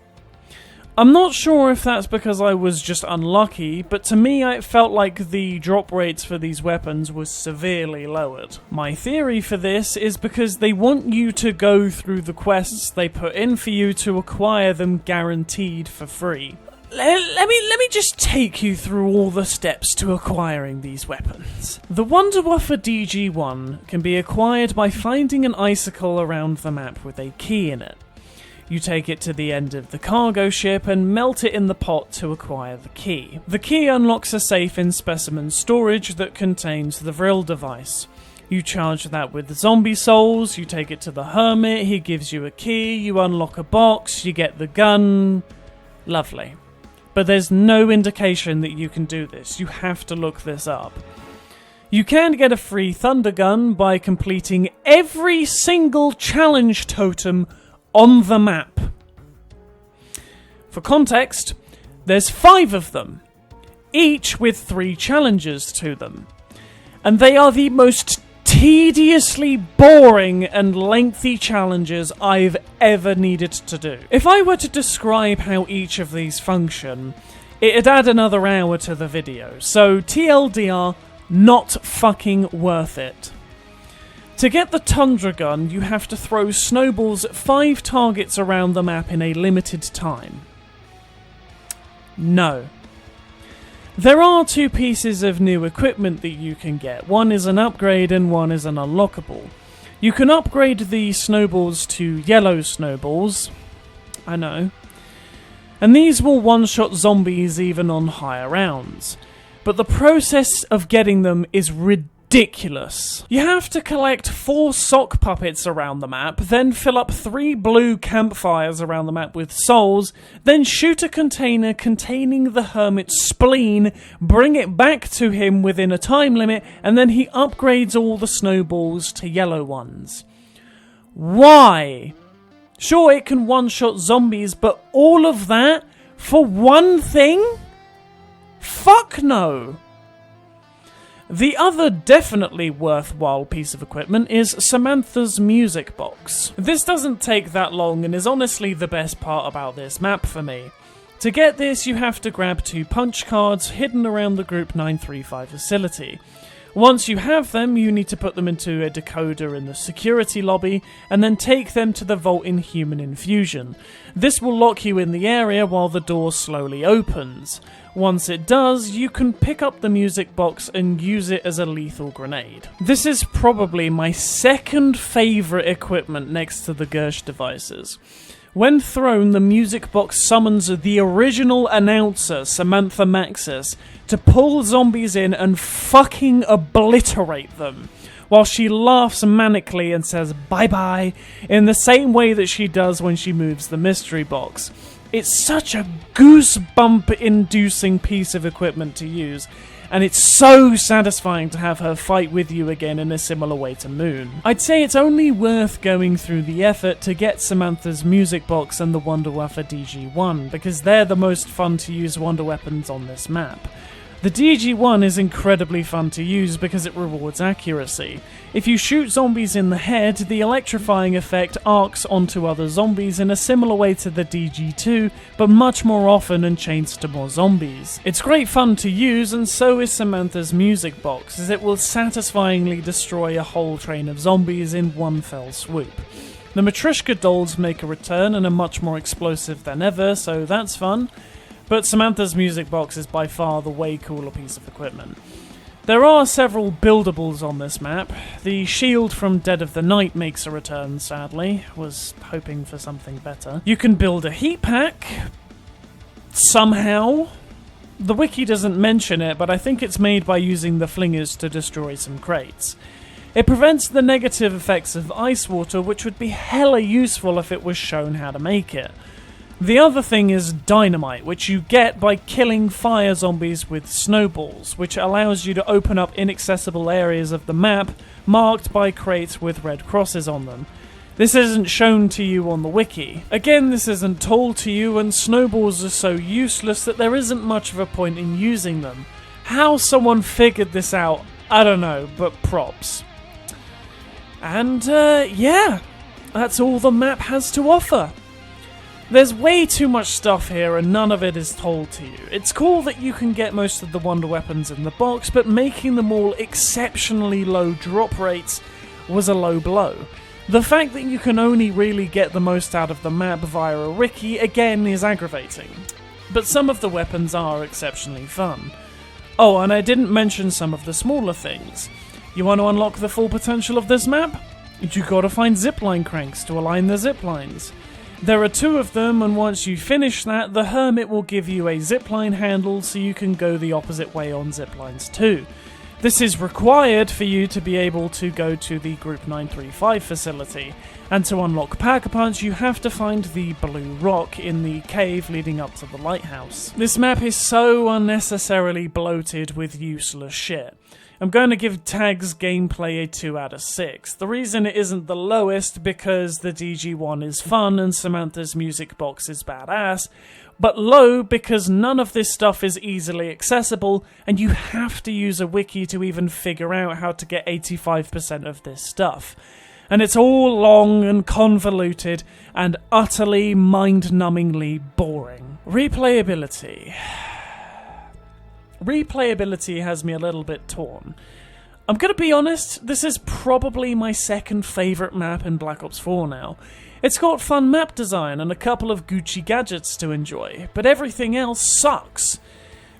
I'm not sure if that's because I was just unlucky, but to me it felt like the drop rates for these weapons was severely lowered. My theory for this is because they want you to go through the quests they put in for you to acquire them guaranteed for free. Let me just take you through all the steps to acquiring these weapons. The Wunderwaffe DG1 can be acquired by finding an icicle around the map with a key in it. You take it to the end of the cargo ship and melt it in the pot to acquire the key. The key unlocks a safe in specimen storage that contains the Vril device. You charge that with zombie souls, you take it to the hermit, he gives you a key, you unlock a box, you get the gun. Lovely. But there's no indication that you can do this. You have to look this up. You can get a free thunder gun by completing every single challenge totem on the map. For context, there's 5 of them, each with 3 challenges to them. And they are the most tediously boring and lengthy challenges I've ever needed to do. If I were to describe how each of these function, it'd add another hour to the video, so TLDR, not fucking worth it. To get the Tundra Gun, you have to throw snowballs at 5 targets around the map in a limited time. No. There are 2 pieces of new equipment that you can get. One is an upgrade and one is an unlockable. You can upgrade the snowballs to yellow snowballs. I know. And these will one-shot zombies even on higher rounds. But the process of getting them is ridiculous. ridiculous. You have to collect 4 sock puppets around the map, then fill up 3 blue campfires around the map with souls, then shoot a container containing the hermit's spleen, bring it back to him within a time limit, and then he upgrades all the snowballs to yellow ones. Why? Sure, it can one-shot zombies, but all of that for one thing? Fuck no! The other definitely worthwhile piece of equipment is Samantha's music box. This doesn't take that long and is honestly the best part about this map for me. To get this, you have to grab 2 punch cards hidden around the Group 935 facility. Once you have them, you need to put them into a decoder in the security lobby, and then take them to the vault in Human Infusion. This will lock you in the area while the door slowly opens. Once it does, you can pick up the music box and use it as a lethal grenade. This is probably my second favourite equipment next to the Gersh devices. When thrown, the music box summons the original announcer, Samantha Maxis, to pull zombies in and fucking obliterate them, while she laughs manically and says bye-bye in the same way that she does when she moves the mystery box. It's such a goosebump-inducing piece of equipment to use, and it's so satisfying to have her fight with you again in a similar way to Moon. I'd say it's only worth going through the effort to get Samantha's music box and the Wunderwaffe DG1, because they're the most fun to use wonder weapons on this map. The DG1 is incredibly fun to use because it rewards accuracy. If you shoot zombies in the head, the electrifying effect arcs onto other zombies in a similar way to the DG2, but much more often and chains to more zombies. It's great fun to use, and so is Samantha's music box, as it will satisfyingly destroy a whole train of zombies in one fell swoop. The Matryoshka dolls make a return and are much more explosive than ever, so that's fun. But Samantha's music box is by far the way cooler piece of equipment. There are several buildables on this map. The shield from Dead of the Night makes a return, sadly. Was hoping for something better. You can build a heat pack. Somehow. The wiki doesn't mention it, but I think it's made by using the flingers to destroy some crates. It prevents the negative effects of ice water, which would be hella useful if it was shown how to make it. The other thing is dynamite, which you get by killing fire zombies with snowballs, which allows you to open up inaccessible areas of the map marked by crates with red crosses on them. This isn't shown to you on the wiki. Again, this isn't told to you, and snowballs are so useless that there isn't much of a point in using them. How someone figured this out, I don't know, but props. And, yeah, that's all the map has to offer. There's way too much stuff here and none of it is told to you. It's cool that you can get most of the wonder weapons in the box, but making them all exceptionally low drop rates was a low blow. The fact that you can only really get the most out of the map via a wiki, again, is aggravating. But some of the weapons are exceptionally fun. Oh, and I didn't mention some of the smaller things. You want to unlock the full potential of this map? You gotta find zipline cranks to align the ziplines. There are 2 of them, and once you finish that, the Hermit will give you a zipline handle so you can go the opposite way on ziplines too. This is required for you to be able to go to the Group 935 facility, and to unlock Pack-a-Punch you have to find the blue rock in the cave leading up to the lighthouse. This map is so unnecessarily bloated with useless shit. I'm going to give Tag's gameplay a 2 out of 6. The reason it isn't the lowest because the DG1 is fun and Samantha's music box is badass, but low because none of this stuff is easily accessible and you have to use a wiki to even figure out how to get 85% of this stuff. And it's all long and convoluted and utterly mind-numbingly boring. Replayability. Replayability has me a little bit torn. I'm gonna be honest, this is probably my second favourite map in Black Ops 4 now. It's got fun map design and a couple of Gucci gadgets to enjoy, but everything else sucks.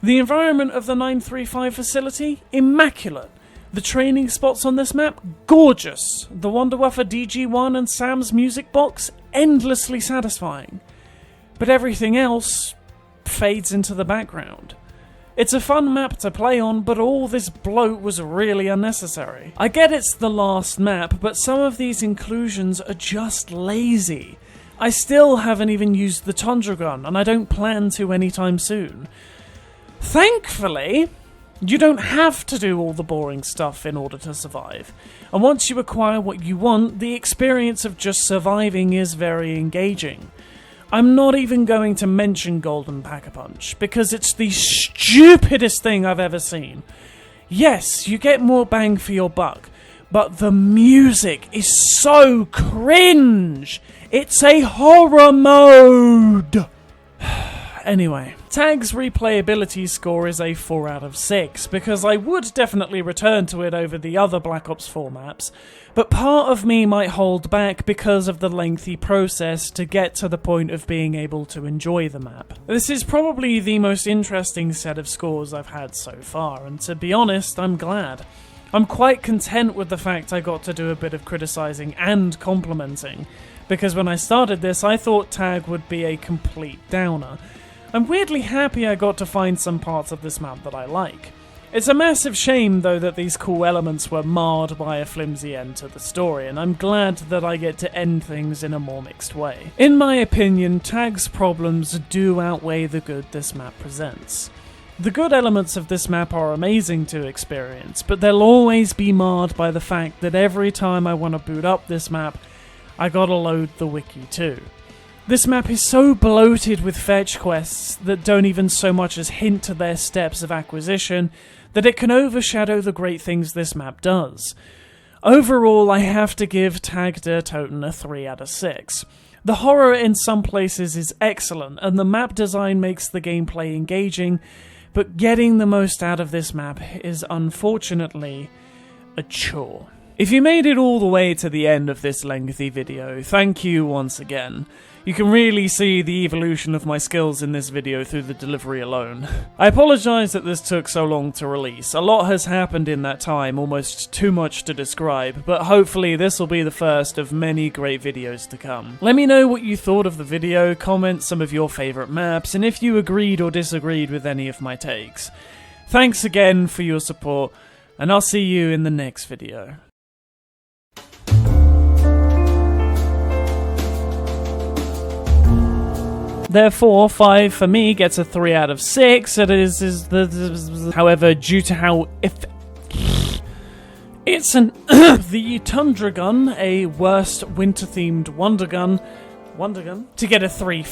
The environment of the 935 facility? Immaculate. The training spots on this map? Gorgeous. The Wunderwaffe DG1 and Sam's music box? Endlessly satisfying. But everything else fades into the background. It's a fun map to play on, but all this bloat was really unnecessary. I get it's the last map, but some of these inclusions are just lazy. I still haven't even used the Tundra Gun, and I don't plan to anytime soon. Thankfully, you don't have to do all the boring stuff in order to survive. And once you acquire what you want, the experience of just surviving is very engaging. I'm not even going to mention Golden Pack-a-Punch, because it's the stupidest thing I've ever seen. Yes, you get more bang for your buck, but the music is so cringe! It's a horror mode! Anyway, Tag's replayability score is a 4 out of 6, because I would definitely return to it over the other Black Ops 4 maps, but part of me might hold back because of the lengthy process to get to the point of being able to enjoy the map. This is probably the most interesting set of scores I've had so far, and to be honest, I'm glad. I'm quite content with the fact I got to do a bit of criticising and complimenting, because when I started this I thought Tag would be a complete downer. I'm weirdly happy I got to find some parts of this map that I like. It's a massive shame though that these cool elements were marred by a flimsy end to the story, and I'm glad that I get to end things in a more mixed way. In my opinion, Tag's problems do outweigh the good this map presents. The good elements of this map are amazing to experience, but they'll always be marred by the fact that every time I want to boot up this map, I gotta load the wiki too. This map is so bloated with fetch quests that don't even so much as hint to their steps of acquisition that it can overshadow the great things this map does. Overall, I have to give Tag der Toten a 3 out of 6. The horror in some places is excellent, and the map design makes the gameplay engaging, but getting the most out of this map is unfortunately a chore. If you made it all the way to the end of this lengthy video, thank you once again. You can really see the evolution of my skills in this video through the delivery alone. I apologise that this took so long to release. A lot has happened in that time, almost too much to describe, but hopefully this will be the first of many great videos to come. Let me know what you thought of the video, comment some of your favourite maps, and if you agreed or disagreed with any of my takes. Thanks again for your support, and I'll see you in the next video. Therefore, 5 for me gets a 3 out of 6. However, due to how it's an the Tundra Gun, a worst winter-themed wonder gun, to get a 3.